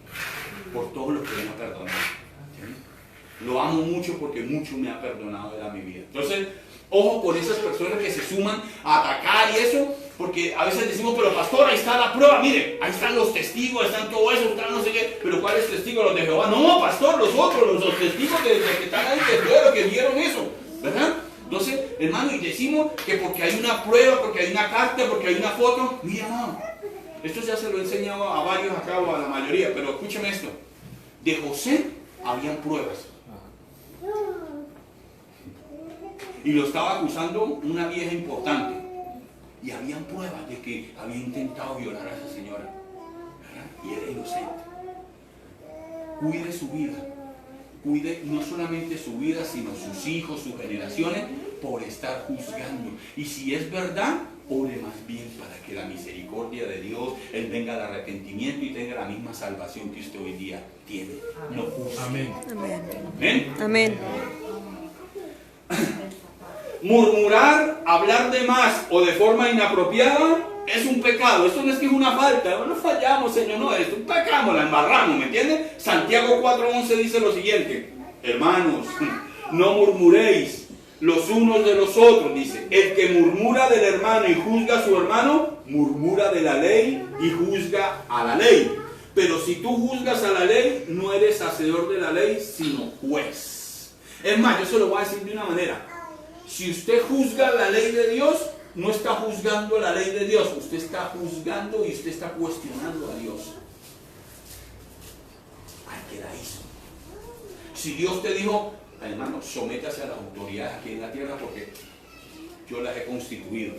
por todo lo que me ha perdonado. ¿Sí? Lo amo mucho porque mucho me ha perdonado de mi vida. Entonces, ojo con esas personas que se suman a atacar y eso, porque a veces decimos, pero pastor, ahí está la prueba, mire, ahí están los testigos, están todo eso, están no sé qué, pero ¿cuáles testigos? Los de Jehová. No, pastor, los otros, los testigos que están ahí de fuera, que vieron eso, ¿verdad? Entonces, hermano, y decimos que porque hay una prueba, porque hay una carta, porque hay una foto, mira, hermano, esto ya se lo he enseñado a varios acá o a la mayoría, pero escúcheme esto. De José habían pruebas. Y lo estaba acusando una vieja importante. Y habían pruebas de que había intentado violar a esa señora. ¿Verdad? Y era inocente. Cuide su vida. Cuide no solamente su vida, sino sus hijos, sus generaciones, por estar juzgando. Y si es verdad, ore más bien para que la misericordia de Dios, Él venga al arrepentimiento y tenga la misma salvación que usted hoy día tiene. No juzgue. Amén. Amén. Amén. Murmurar, hablar de más o de forma inapropiada es un pecado. Esto no es que es una falta, no fallamos, Señor, no, es un pecado, la embarramos, ¿me entiende? Santiago 4:11 dice lo siguiente: hermanos, no murmuréis los unos de los otros, dice. El que murmura del hermano y juzga a su hermano, murmura de la ley y juzga a la ley. Pero si tú juzgas a la ley, no eres hacedor de la ley, sino juez. Es más, yo se lo voy a decir de una manera. Si usted juzga la ley de Dios, no está juzgando la ley de Dios, usted está juzgando y usted está cuestionando a Dios. Ay, ¿qué la hizo? Si Dios te dijo, hermano, sométase a las autoridades aquí en la tierra porque yo las he constituido.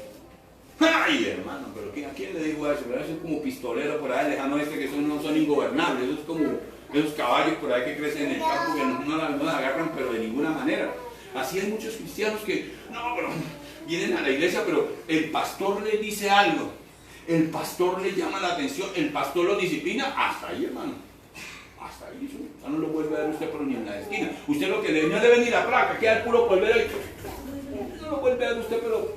Ay, hermano, pero ¿a quién le digo eso? Eso es como pistolero por ahí lejano que no son ingobernables. Eso es como esos caballos por ahí que crecen en el campo que no las agarran, pero de ninguna manera. Así hay muchos cristianos que, no, pero vienen a la iglesia, pero el pastor les dice algo, el pastor les llama la atención, el pastor los disciplina, hasta ahí, hermano. Hasta ahí, eso no lo vuelve a ver usted, pero ni en la esquina. Usted lo que le no debe ni la placa, queda el puro polvero y no lo vuelve a ver usted, pero...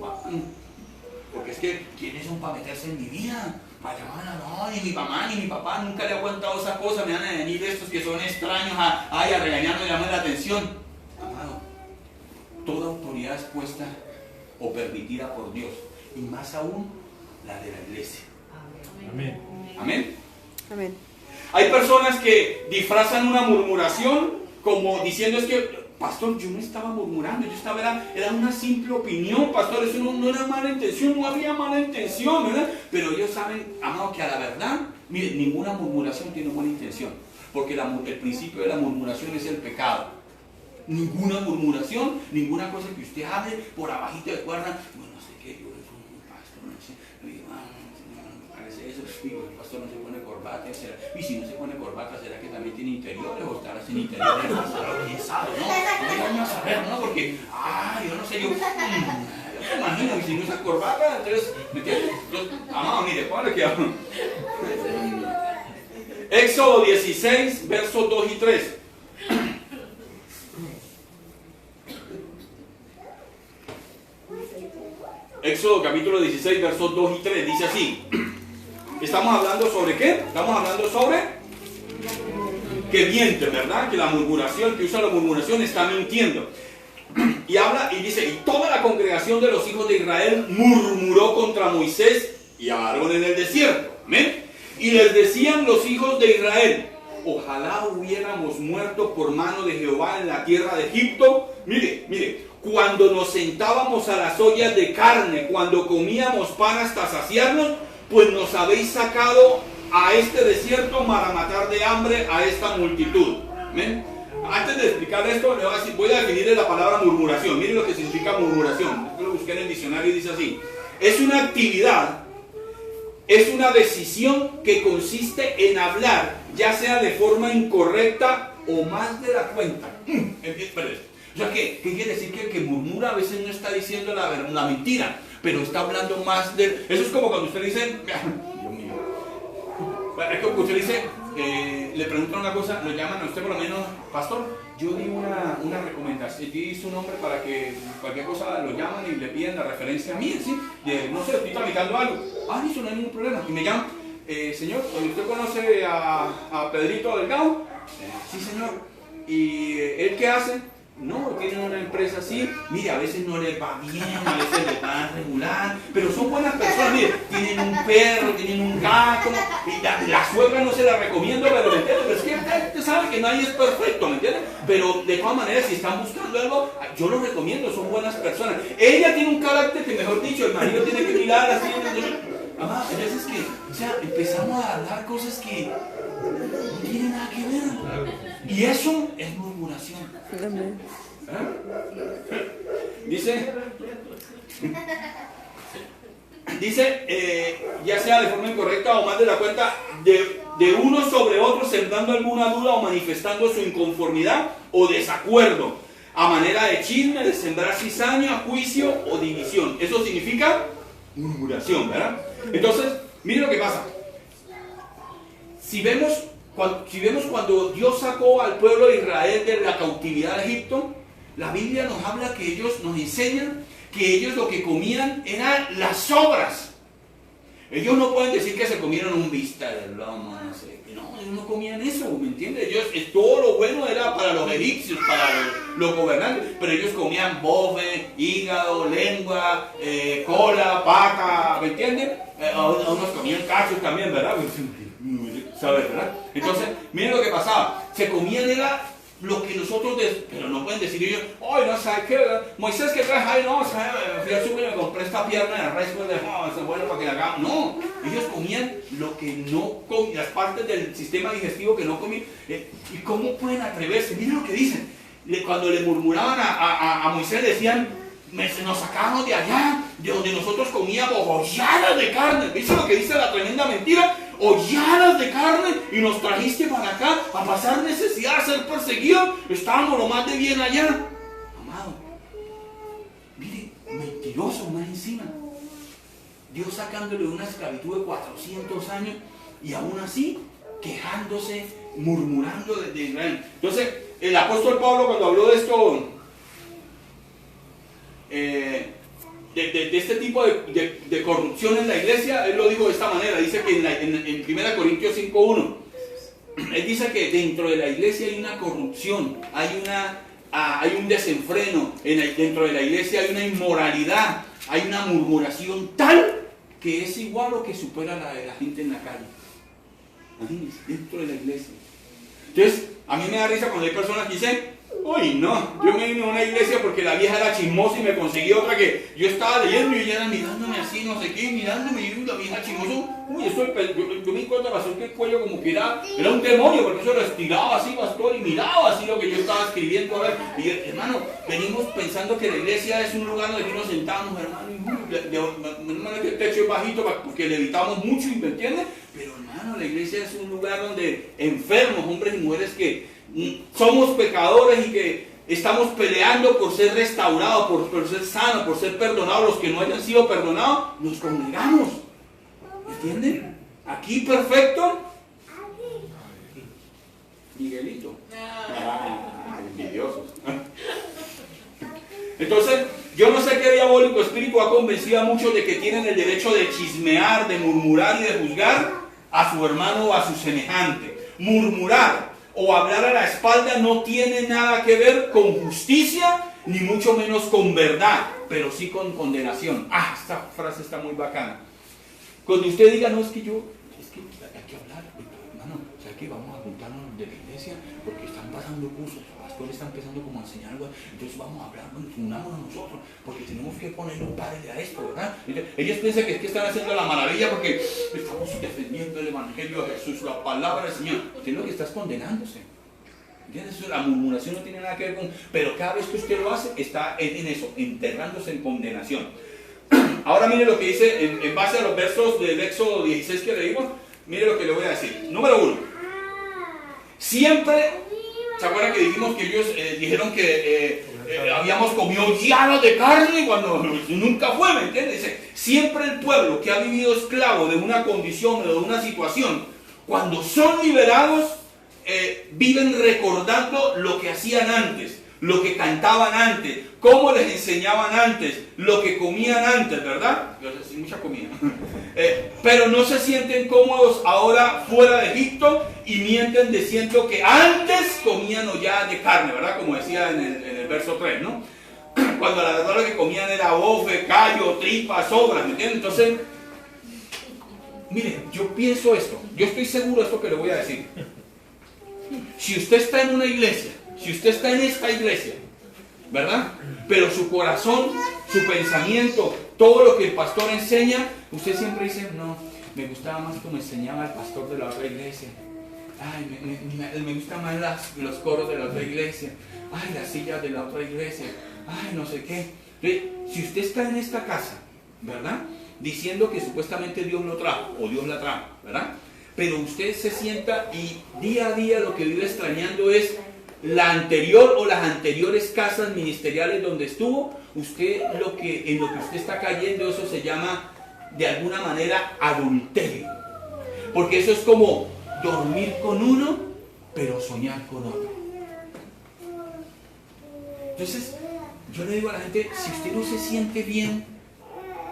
Porque es que, ¿quiénes son para meterse en mi vida? Para llamar no, ni mi mamá ni mi papá nunca le ha aguantado esa cosa, me van a venir estos que son extraños a regañarme y llamarme la atención. Amado, toda autoridad es puesta o permitida por Dios, y más aún la de la iglesia. Amén. Amén. Amén. Hay personas que disfrazan una murmuración como diciendo es que, pastor, yo no estaba murmurando, yo estaba, era una simple opinión, pastor, eso no era mala intención, no había mala intención, ¿verdad? Pero ellos saben, amado, que a la verdad, mire, ninguna murmuración tiene buena intención, porque el principio de la murmuración es el pecado. Ninguna murmuración, ninguna cosa que usted hable por abajito de cuerda, bueno, no sé qué, yo soy un pastor, no sé, me parece eso, digo, el pastor no se pone corbata, ¿será? Y si no se pone corbata, ¿será que también tiene interiores o estará sin interiores? ¿Quién sabe, no? No vamos a saber, ¿no? Porque, yo no sé, yo me imagino que si no usa corbata, entonces, ¿me entiendes? Amado, mire, póngale que hablo. Éxodo 16, versos 2 y 3. Éxodo capítulo 16, versos 2 y 3, dice así. ¿Estamos hablando sobre qué? Estamos hablando sobre que miente, ¿verdad? Que la murmuración, que usa la murmuración está mintiendo. Y habla y dice, y toda la congregación de los hijos de Israel murmuró contra Moisés y a Aarón en el desierto. ¿Amén? Y les decían los hijos de Israel, ojalá hubiéramos muerto por mano de Jehová en la tierra de Egipto. Mire, cuando nos sentábamos a las ollas de carne, cuando comíamos pan hasta saciarnos, pues nos habéis sacado a este desierto para matar de hambre a esta multitud. ¿Amén? Antes de explicar esto, voy a definirle la palabra murmuración. Miren lo que significa murmuración. Yo lo busqué en el diccionario y dice así. Es una actividad, es una decisión que consiste en hablar, ya sea de forma incorrecta o más de la cuenta. O sea, ¿qué quiere decir? Que el que murmura a veces no está diciendo la mentira, pero está hablando más de... Eso es como cuando usted dice... Dios mío. Es como usted dice, le preguntan una cosa, lo llaman a usted por lo menos, pastor, yo di una recomendación, di su nombre para que cualquier cosa lo llaman y le piden la referencia a mí, ¿sí? No sé, estoy tramitando algo. Listo, no hay ningún problema. Y me llaman, señor, ¿usted conoce a Pedrito Delgado? Sí, señor. ¿Y él qué hace? No, tienen una empresa así, mire, a veces no les va bien, a veces les va regular, pero son buenas personas, mire, tienen un perro, tienen un gato, y la suegra no se la recomiendo, pero ¿me entiendes? Pero es que usted sabe que nadie es perfecto, ¿me entiendes? Pero de todas maneras, si están buscando algo, yo lo recomiendo, son buenas personas. Ella tiene un carácter que, mejor dicho, el marido tiene que mirar así, a veces que, o sea, empezamos a hablar cosas que no tienen nada que ver. Y eso es murmuración. Dice, ya sea de forma incorrecta o más de la cuenta, de uno sobre otro, sembrando alguna duda o manifestando su inconformidad o desacuerdo, a manera de chisme, de sembrar cizaña, juicio o división. Eso significa murmuración, ¿verdad? Entonces, mire lo que pasa. Si vemos cuando Dios sacó al pueblo de Israel de la cautividad de Egipto, la Biblia nos habla que ellos nos enseñan que ellos lo que comían eran las sobras. Ellos no pueden decir que se comieron un bistec de lomo, no sé. No, ellos no comían eso, ¿me entiendes? Todo lo bueno era para los egipcios, para los gobernantes, pero ellos comían bofe, hígado, lengua, cola, pata, ¿me entiendes? Unos comían cachos también, ¿verdad? ¿Sabes, verdad? Entonces, miren lo que pasaba. Se comían era lo que nosotros, pero no pueden decir ellos, ¡ay, no sabes qué! Moisés, ¿qué traes? ¡Ay, no! Fui al súper y me compré esta pierna de res, pues, es bueno para que la hagan. No, ellos comían lo que no comían, las partes del sistema digestivo que no comían. ¿Y cómo pueden atreverse? Miren lo que dicen. Cuando le murmuraban a Moisés, decían, nos sacamos de allá, de donde nosotros comíamos holladas de carne. ¿Viste lo que dice la tremenda mentira? Holladas de carne y nos trajiste para acá a pasar necesidad, a ser perseguidos. Estábamos lo más de bien allá. Amado, mire, mentiroso. mentirosos más encima. Dios sacándole de una esclavitud de 400 años y aún así quejándose, murmurando de Israel. Entonces, el apóstol Pablo, cuando habló de esto, de este tipo de corrupción en la iglesia, él lo dijo de esta manera. Dice que en 1 Corintios 5:1, él dice que dentro de la iglesia hay una corrupción, hay un desenfreno, dentro de la iglesia hay una inmoralidad, hay una murmuración tal que es igual o que supera la de la gente en la calle. Imagínense, dentro de la iglesia. Entonces, a mí me da risa cuando hay personas que dicen, uy, no, yo me vine a una iglesia porque la vieja era chismosa y me conseguí otra que yo estaba leyendo y ella era mirándome así, no sé qué, mirándome y la vieja chismosa, uy, yo me di cuenta, pasó que el cuello como que era un demonio, porque eso lo estiraba así, pastor, y miraba así lo que yo estaba escribiendo. A ver, y hermano, venimos pensando que la iglesia es un lugar donde nos sentamos, hermano, hermano, que el techo es bajito porque levitamos mucho, ¿me entiendes? Pero hermano, la iglesia es un lugar donde enfermos, hombres y mujeres que somos pecadores y que estamos peleando por ser restaurados, por ser sanos, por ser perdonados. Los que no hayan sido perdonados, nos congregamos. ¿Entienden? Aquí perfecto. Miguelito. Envidiosos. Entonces, yo no sé qué diabólico espíritu ha convencido a muchos de que tienen el derecho de chismear, de murmurar y de juzgar a su hermano o a su semejante. Murmurar o hablar a la espalda no tiene nada que ver con justicia, ni mucho menos con verdad, pero sí con condenación. Esta frase está muy bacana. Cuando usted diga, no, es que hay que hablar, hermano, ¿sabe qué? Vamos a juntarnos de la iglesia porque están pasando cursos, los pastores están empezando como a enseñar algo, entonces vamos a hablar, unámonos nosotros, porque tenemos que ponerle un padre a esto, ¿verdad? Ellos piensan que están haciendo la maravilla porque estamos defendiendo el evangelio de Jesús, la palabra del Señor. Usted lo que está es condenándose. ¿Entiendes? La murmuración no tiene nada que ver con... Pero cada vez que usted lo hace, está en eso, enterrándose en condenación. Ahora mire lo que dice, en base a los versos del Éxodo 16 que leímos, mire lo que le voy a decir. Número 1. Siempre, ¿se acuerdan que dijimos que ellos dijeron que habíamos comido llanos de carne cuando nunca fue, ¿me entiendes? Dice, siempre el pueblo que ha vivido esclavo de una condición o de una situación, cuando son liberados, viven recordando lo que hacían antes, lo que cantaban antes, cómo les enseñaban antes, lo que comían antes, ¿verdad? Yo sé, mucha comida. Pero no se sienten cómodos ahora fuera de Egipto y mienten diciendo que antes comían olla de carne, ¿verdad? Como decía en el verso 3, ¿no? Cuando la verdad lo que comían era bofe, callo, tripas, sobras, ¿me entienden? Entonces, mire, yo pienso esto, yo estoy seguro de esto que le voy a decir. Si usted está en una iglesia, si usted está en esta iglesia, ¿verdad? Pero su corazón, su pensamiento, todo lo que el pastor enseña, usted siempre dice, no, me gustaba más como enseñaba el pastor de la otra iglesia. Ay, me gustan más los coros de la otra iglesia. Ay, las sillas de la otra iglesia. Ay, no sé qué. Entonces, si usted está en esta casa, ¿verdad? Diciendo que supuestamente Dios lo trajo, o Dios la trajo, ¿verdad? Pero usted se sienta y día a día lo que vive extrañando es la anterior o las anteriores casas ministeriales donde estuvo. Usted en lo que usted está cayendo, eso se llama de alguna manera adulterio, porque eso es como dormir con uno pero soñar con otro. Entonces yo le digo a la gente, si usted no se siente bien,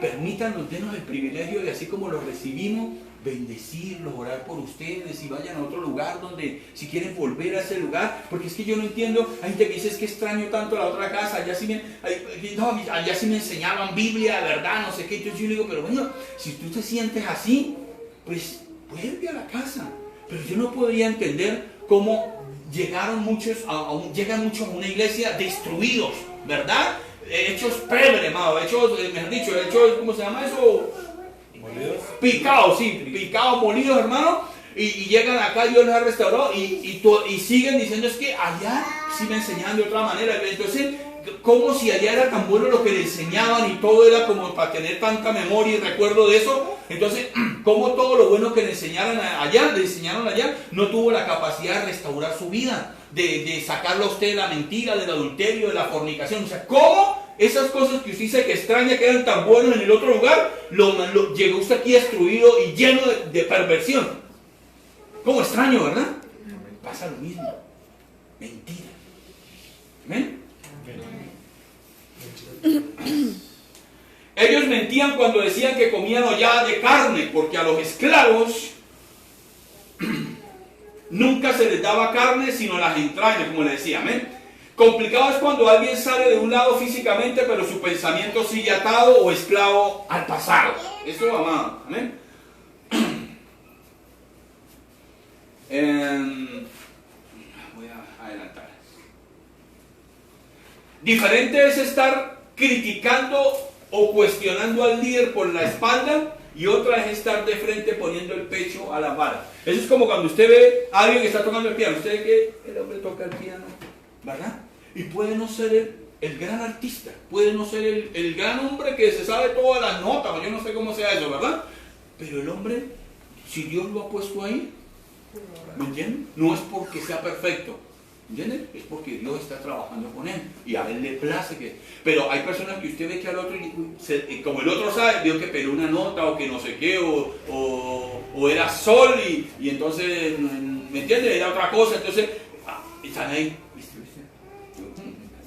permítanos, denos el privilegio de, así como lo recibimos, bendecirlos, orar por ustedes y vayan a otro lugar donde, si quieren volver a ese lugar, porque es que yo no entiendo, hay gente que dice, es que extraño tanto la otra casa, allá sí me enseñaban Biblia, verdad, no sé qué. Entonces yo le digo, pero bueno, si tú te sientes así, pues vuelve a la casa. Pero yo no podría entender cómo llegan muchos a una iglesia destruidos, ¿verdad? Hechos pebre, mejor dicho, ¿cómo se llama eso? Picados, sí, picados, molidos, hermano, y llegan acá, Dios les ha restaurado y siguen diciendo, es que allá sí me enseñaban de otra manera. Entonces, como si allá era tan bueno lo que le enseñaban y todo era como para tener tanta memoria y recuerdo de eso. Entonces, como todo lo bueno que le enseñaron allá, no tuvo la capacidad de restaurar su vida, de sacarlo a usted de la mentira, del adulterio, de la fornicación. O sea, ¿cómo esas cosas que usted dice que extraña, que eran tan buenos en el otro lugar, llegó usted aquí destruido y lleno de perversión. Como extraño, ¿verdad? Pasa lo mismo. Mentira. ¿Amén? Ellos mentían cuando decían que comían hollada de carne, porque a los esclavos nunca se les daba carne sino las entrañas, como le decía. ¿Amén? Complicado es cuando alguien sale de un lado físicamente, pero su pensamiento sigue atado o esclavo al pasado. Eso, amado. ¿Amén? Voy a adelantar. Diferente es estar criticando o cuestionando al líder por la espalda, y otra es estar de frente poniendo el pecho a la vara. Eso es como cuando usted ve a alguien que está tocando el piano. Usted ve que el hombre toca el piano, ¿verdad? Y puede no ser el gran artista, puede no ser el gran hombre que se sabe todas las notas, yo no sé cómo sea eso, ¿verdad? Pero el hombre, si Dios lo ha puesto ahí, ¿me entienden? No es porque sea perfecto, ¿entienden? Es porque Dios está trabajando con él y a él le place que... Pero hay personas que usted ve que al otro, como el otro sabe, vio que peló una nota o que no sé qué, o era sol y entonces, ¿me entiende? Era otra cosa, entonces están ahí.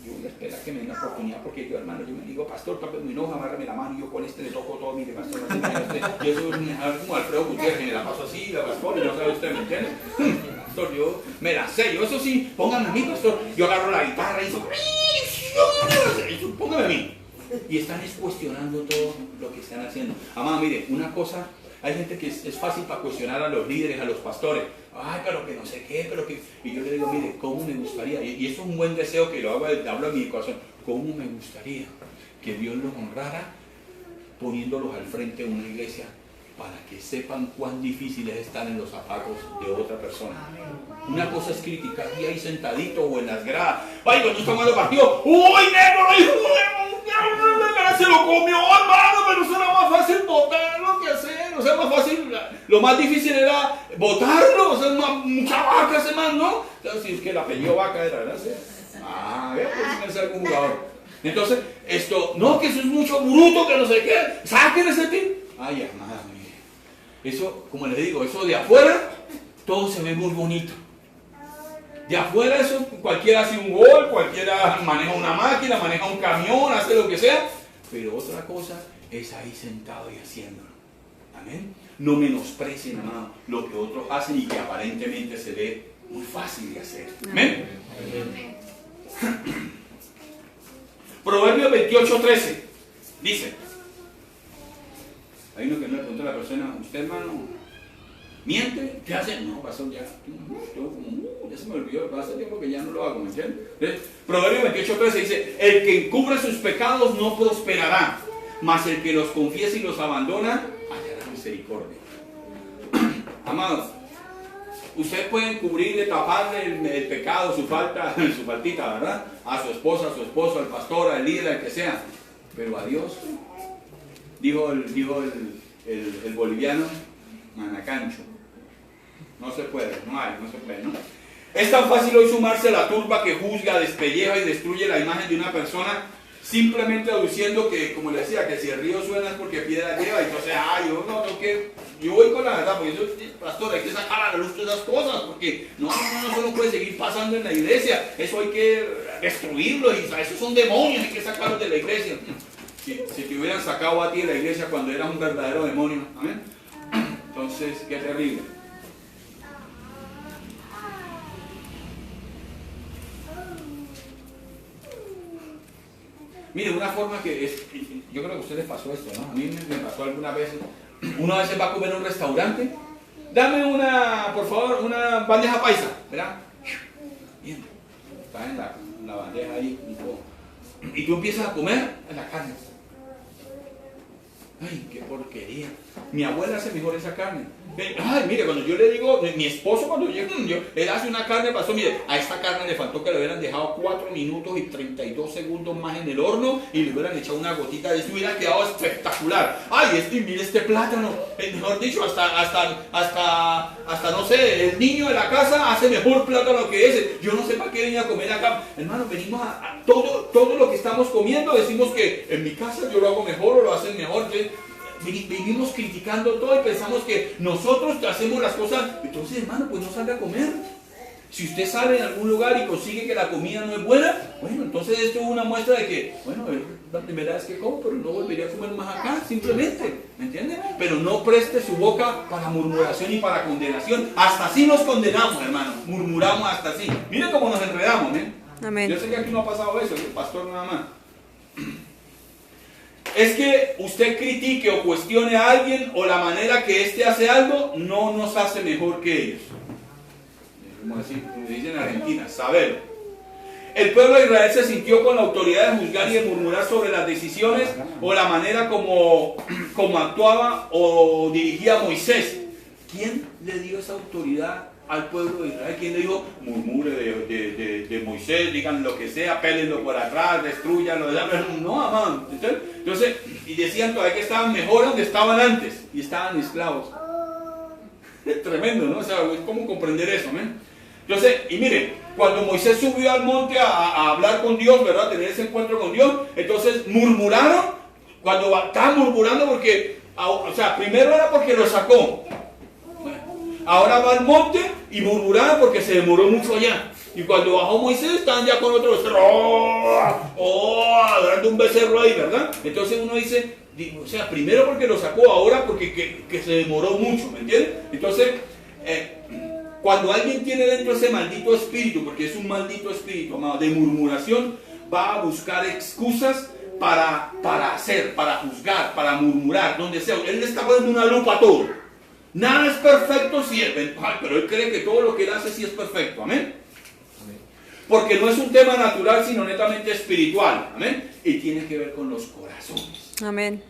Yo voy a esperar que me den la oportunidad, porque yo, hermano, yo me digo, pastor, tope mi hoja, amárrame la mano, y yo con este le toco todo, mire, pastor, y eso es como Alfredo Gutiérrez, me la paso así, la pastor, y no sabe usted, ¿me entiende? Pastor, yo me la sé, yo eso sí, póngame a mí, pastor, yo agarro la guitarra y eso, póngame a mí. Y están cuestionando todo lo que están haciendo. Amado, mire, una cosa, hay gente que es fácil para cuestionar a los líderes, a los pastores. Ay, pero que no sé qué, pero que... Y yo le digo, mire, ¿cómo me gustaría? Y eso es un buen deseo que lo hablo en mi corazón. ¿Cómo me gustaría que Dios los honrara poniéndolos al frente de una iglesia para que sepan cuán difícil es estar en los zapatos de otra persona? Una cosa es criticar y ahí sentadito o en las gradas. Ay, cuando está mal el partido, ¡uy, negro! Se lo comió, hermano, pero eso era más fácil votarlo que hacer. O sea, más fácil, lo más difícil era votarlo. O sea, mucha vaca ese man, ¿no? Entonces, si es que el apellido vaca era, ¿verdad? Vea, pues es algún jugador. Entonces, no, que eso es mucho bruto, que no sé qué. Saquen ese tipo. Ay, hermano, mire. Eso, como les digo, eso de afuera, todo se ve muy bonito. De afuera eso, cualquiera hace un gol, cualquiera maneja una máquina, maneja un camión, hace lo que sea. Pero otra cosa es ahí sentado y haciéndolo. Amén. No menosprecien, amado, lo que otros hacen y que aparentemente se ve muy fácil de hacer. Amén. Proverbios 28:13 dice, hay uno que no le pregunta a la persona, ¿usted, hermano, miente? ¿Qué hace? No, pasó ya. Ya se me olvidó, hace tiempo que ya no lo hago, ¿me entiendes? Proverbios 28:13 dice, el que encubre sus pecados no prosperará, mas el que los confiesa y los abandona hallará misericordia. Amados, ustedes pueden cubrirle, taparle el pecado, su faltita, ¿verdad? A su esposa, a su esposo, al pastor, al líder, al que sea. Pero a Dios, dijo el boliviano, manacancho. No se puede, no se puede, ¿no? Es tan fácil hoy sumarse a la turba que juzga, despelleja y destruye la imagen de una persona, simplemente aduciendo que, como le decía, que si el río suena es porque piedra lleva. Y entonces, yo voy con la verdad, porque eso, pastor, hay que sacar a la luz todas esas cosas, porque eso no puede seguir pasando en la iglesia, eso hay que destruirlo, y esos son demonios, hay que sacarlos de la iglesia. Si te hubieran sacado a ti de la iglesia cuando eras un verdadero demonio, amén. Entonces, qué terrible. Mire, una forma que es, yo creo que a ustedes les pasó esto, ¿no? A mí me pasó algunas veces. Uno a veces va a comer en un restaurante, dame por favor, una bandeja paisa, ¿verdad? Bien, está en la bandeja ahí, y tú empiezas a comer en la carne. Ay, qué porquería. Mi abuela hace mejor esa carne. Ay, mire, cuando yo le digo, mi esposo cuando llega, él hace una carne, pasó, mire, a esta carne le faltó que le hubieran dejado 4 minutos y 32 segundos más en el horno y le hubieran echado una gotita de eso, hubiera quedado espectacular. Ay, y mire este plátano, mejor dicho, hasta no sé, el niño de la casa hace mejor plátano que ese. Yo no sé para qué venía a comer acá. Hermano, venimos a todo lo que estamos comiendo, decimos que en mi casa yo lo hago mejor o lo hacen mejor. Entonces, vivimos criticando todo y pensamos que nosotros hacemos las cosas. Entonces, hermano, pues no salga a comer. Si usted sale en algún lugar y consigue que la comida no es buena, bueno, entonces esto es una muestra de que, bueno, es la primera vez que como, pero no volvería a comer más acá, simplemente, ¿me entiende? Pero no preste su boca para murmuración y para condenación. Hasta así nos condenamos, hermano, murmuramos hasta así. Miren cómo nos enredamos, ¿eh? Amén. Yo sé que aquí no ha pasado eso, el pastor nada más. Es que usted critique o cuestione a alguien o la manera que éste hace algo no nos hace mejor que ellos. Como dicen en Argentina, saber. El pueblo de Israel se sintió con la autoridad de juzgar y de murmurar sobre las decisiones o la manera como actuaba o dirigía Moisés. ¿Quién le dio esa autoridad al pueblo de Israel? ¿Quién le dijo, murmure de Moisés, digan lo que sea, pélenlo por atrás, destruyanlo? No, amado. Entonces, y decían todavía que estaban mejor donde estaban antes y estaban esclavos. Es tremendo, ¿no? O sea, ¿cómo comprender eso, ¿no? Entonces, y miren, cuando Moisés subió al monte a hablar con Dios, ¿verdad? A tener ese encuentro con Dios, entonces murmuraron, cuando estaban murmurando porque, o sea, primero era porque lo sacó. Ahora va al monte y murmuraron porque se demoró mucho allá. Y cuando bajó Moisés estaban ya con otro becerro, adorando un becerro ahí, ¿verdad? Entonces uno dice, o sea, primero porque lo sacó, ahora porque que se demoró mucho, ¿me entiendes? Entonces, cuando alguien tiene dentro ese maldito espíritu, porque es un maldito espíritu, amado, de murmuración, va a buscar excusas para hacer, para juzgar, para murmurar, donde sea. Él le está poniendo una lupa a todo. Nada es perfecto, sí, pero él cree que todo lo que él hace sí es perfecto, amén. Porque no es un tema natural, sino netamente espiritual, amén. Y tiene que ver con los corazones. Amén.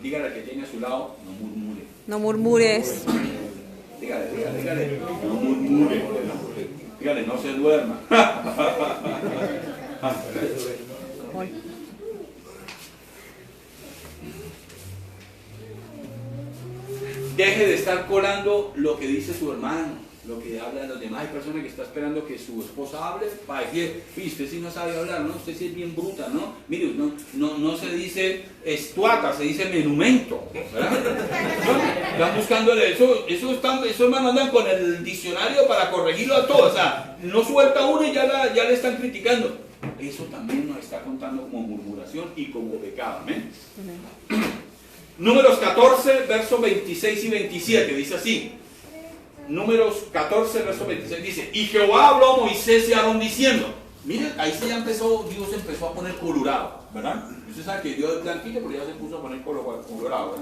Dígale al que tiene a su lado, no murmure. No murmures. Dígale, no murmure. Dígale, no se duerma. Deje de estar colando lo que dice su hermano, lo que hablan los demás. Hay personas que están esperando que su esposa hable para decir, usted sí no sabe hablar, ¿no? Usted sí es bien bruta, ¿no? Mire, no se dice estuata, se dice menumento, ¿verdad? Están buscándole eso, hermano, andan con el diccionario para corregirlo a todo. O sea, no suelta uno y ya le están criticando. Eso también nos está contando como murmuración y como pecado, ¿amén? Números 14, versos 26 y 27, dice así. Números 14, verso 26, dice, y Jehová habló a Moisés y a Aarón diciendo, miren, ahí sí ya Dios empezó a poner colorado, ¿verdad? Usted sabe que Dios es blanquito, pero ya se puso a poner colorado, ¿verdad?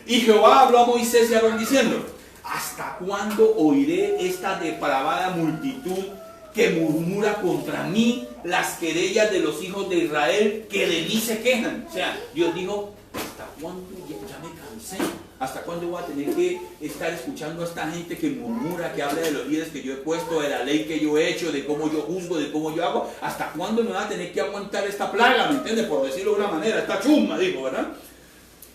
Y Jehová habló a Moisés y a Aarón diciendo, ¿hasta cuándo oiré esta depravada multitud que murmura contra mí las querellas de los hijos de Israel que de mí se quejan? O sea, Dios dijo, ¿hasta cuándo? Ya me cansé. ¿Hasta cuándo voy a tener que estar escuchando a esta gente que murmura, que habla de los líderes que yo he puesto, de la ley que yo he hecho, de cómo yo juzgo, de cómo yo hago? ¿Hasta cuándo me va a tener que aguantar esta plaga? ¿Me entiendes? Por decirlo de una manera, esta chusma, digo, ¿verdad?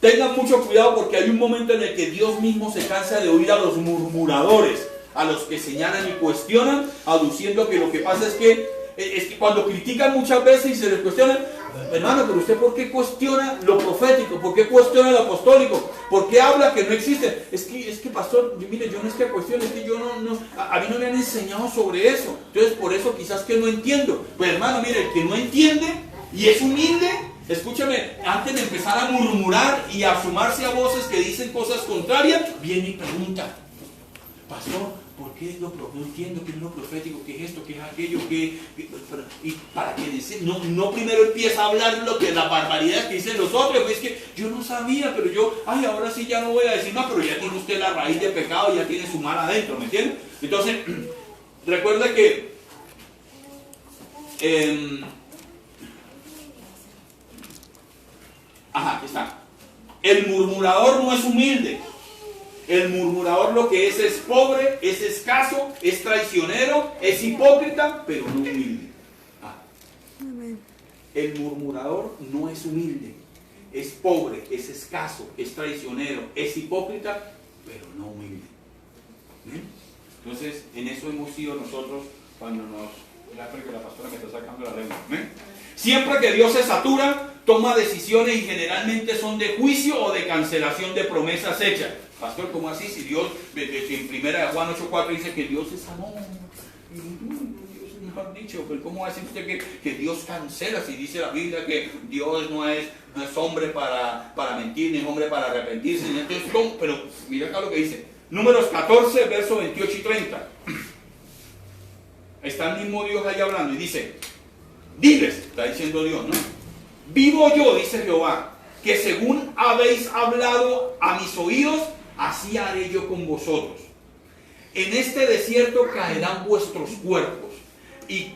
Tengan mucho cuidado porque hay un momento en el que Dios mismo se cansa de oír a los murmuradores, a los que señalan y cuestionan, aduciendo que lo que pasa es que cuando critican muchas veces y se les cuestionan, hermano, pero usted ¿por qué cuestiona lo profético? ¿Por qué cuestiona lo apostólico? ¿Por qué habla que no existe? Es que pastor, mire, yo no es que cuestione, es que yo a mí no me han enseñado sobre eso. Entonces por eso quizás que no entiendo. Pues hermano, mire, el que no entiende y es humilde, escúchame, antes de empezar a murmurar y a sumarse a voces que dicen cosas contrarias, viene y pregunta, pastor, ¿por qué no entiendo qué es lo profético, qué es esto, qué es aquello, y para que dice, no primero empieza a hablar lo que la barbaridad que dicen los otros? Pues es que yo no sabía, pero ahora sí ya no voy a decir más, pero ya tiene usted la raíz de pecado, ya tiene su mal adentro, ¿me entiende? Entonces, recuerda que aquí está. El murmurador no es humilde, El murmurador lo que es pobre, es escaso, es traicionero, es hipócrita, pero no humilde. El murmurador no es humilde, es pobre, es escaso, es traicionero, es hipócrita, pero no humilde. ¿Bien? Entonces, en eso hemos sido nosotros cuando nos... Ya creo que la pastora me está sacando la lengua. ¿Bien? Siempre que Dios se satura, toma decisiones y generalmente son de juicio o de cancelación de promesas hechas. Pastor, ¿cómo así? Si Dios, en 1 Juan 8:4 dice que Dios es amor. Mejor dicho, pero ¿cómo va a decir usted que Dios cancela? Si dice la Biblia que Dios no es hombre para mentir, ni es hombre para arrepentirse. Entonces, ¿cómo? Pero mira acá lo que dice. Números 14, versos 28 y 30. Está el mismo Dios ahí hablando y dice, diles, está diciendo Dios, ¿no? Vivo yo, dice Jehová, que según habéis hablado a mis oídos, así haré yo con vosotros. En este desierto caerán vuestros cuerpos. Y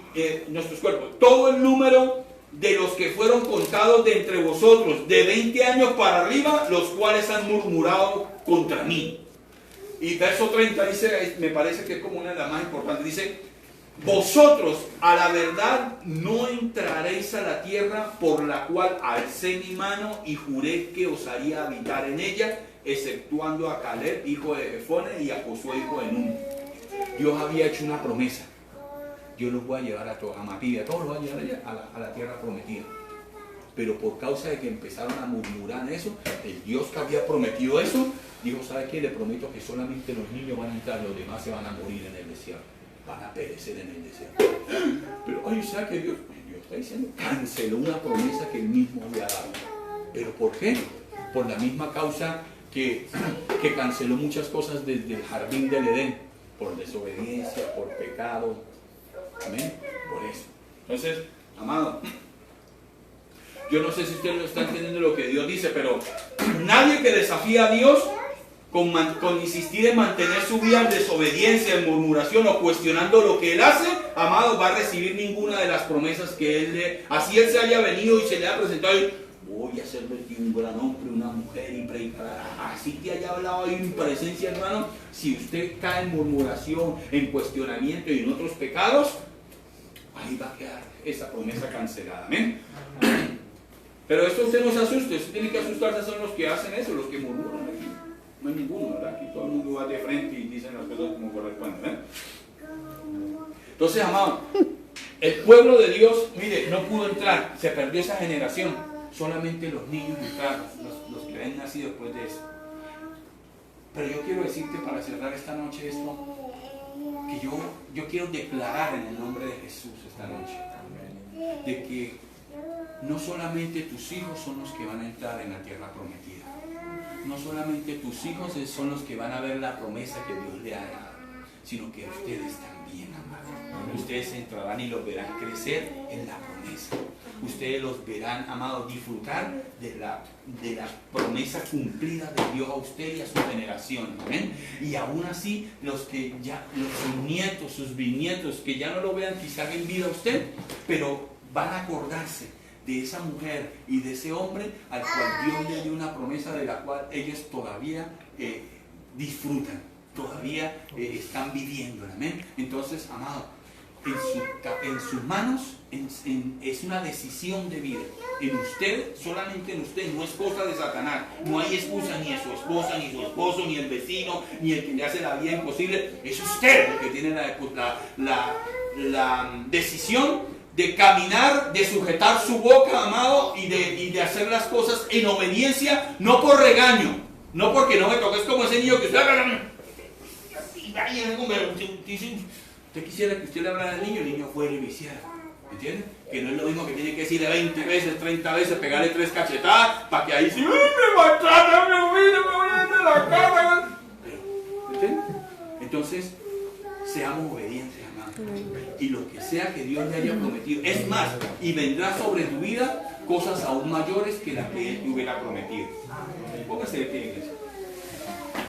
nuestros cuerpos, todo el número de los que fueron contados de entre vosotros de 20 años para arriba, los cuales han murmurado contra mí. Y verso 30 dice, me parece que es como una de las más importantes, dice, vosotros a la verdad no entraréis a la tierra por la cual alcé mi mano y juré que os haría habitar en ella, exceptuando a Caleb, hijo de Jefone, y a Josué, hijo de Nun. Dios había hecho una promesa. Yo los voy a llevar a Matí, a todos los voy a llevar allá, a la tierra prometida. Pero por causa de que empezaron a murmurar eso, el Dios que había prometido eso, dijo, ¿sabe qué? Le prometo que solamente los niños van a entrar, los demás se van a morir en el desierto. Van a perecer en el desierto. Pero, oye, ¿sabe que Dios está diciendo? Canceló una promesa que él mismo había dado. ¿Pero por qué? Por la misma causa que canceló muchas cosas desde el jardín del Edén. Por desobediencia, por pecado. Amén, por eso. Entonces, amado, yo no sé si usted lo está entendiendo lo que Dios dice, pero nadie que desafía a Dios con insistir en mantener su vida en desobediencia, en murmuración o cuestionando lo que Él hace, amado, va a recibir ninguna de las promesas que Él le... Así Él se haya venido y se le ha presentado y voy a ser un gran hombre, una mujer y predicar. Así te haya hablado ahí en presencia, hermano. Si usted cae en murmuración, en cuestionamiento y en otros pecados, ahí va a quedar esa promesa cancelada. Amén. Pero esto usted no se asuste. Usted tiene que asustarse, son los que hacen eso, los que murmuran. Aquí no hay ninguno, ¿verdad? Aquí todo el mundo va de frente y dicen las cosas como corresponden. Entonces, amado, el pueblo de Dios, mire, no pudo entrar, se perdió esa generación. Solamente los niños entraron, los que han nacido después de eso. Pero yo quiero decirte para cerrar esta noche esto, que yo quiero declarar en el nombre de Jesús esta noche, de que no solamente tus hijos son los que van a entrar en la tierra prometida, no solamente tus hijos son los que van a ver la promesa que Dios le ha dado, sino que ustedes también, amados. Ustedes entrarán y los verán crecer en la promesa. Ustedes los verán, amados, disfrutar de la promesa cumplida de Dios a usted y a su generación. ¿Amén? Y aún así, sus nietos, sus bisnietos, que ya no lo vean quizá en vida a usted, pero van a acordarse de esa mujer y de ese hombre al cual Dios le dio una promesa de la cual ellos todavía disfrutan, todavía están viviendo. ¿Amén? Entonces, amado, en sus manos es una decisión de vida. En usted, solamente en usted, no es cosa de Satanás. No hay excusa ni de su esposa, ni su esposo, ni el vecino, ni el que le hace la vida imposible. Es usted el que tiene la decisión de caminar, de sujetar su boca, amado, y de hacer las cosas en obediencia, no por regaño, no porque no me toque. Es como ese niño que usted usted quisiera que usted le hablara al niño, el niño fuera y lo hiciera. ¿Entiende? Que no es lo mismo que tiene que decirle 20 veces, 30 veces, pegarle 3 cachetadas, para que ahí sí, me maltrata, me voy a ir a la cama. ¿Entiende? Entonces, seamos obedientes, amados. Y lo que sea que Dios le haya prometido, es más, y vendrá sobre tu vida cosas aún mayores que las que Él te hubiera prometido. Póngase de pie.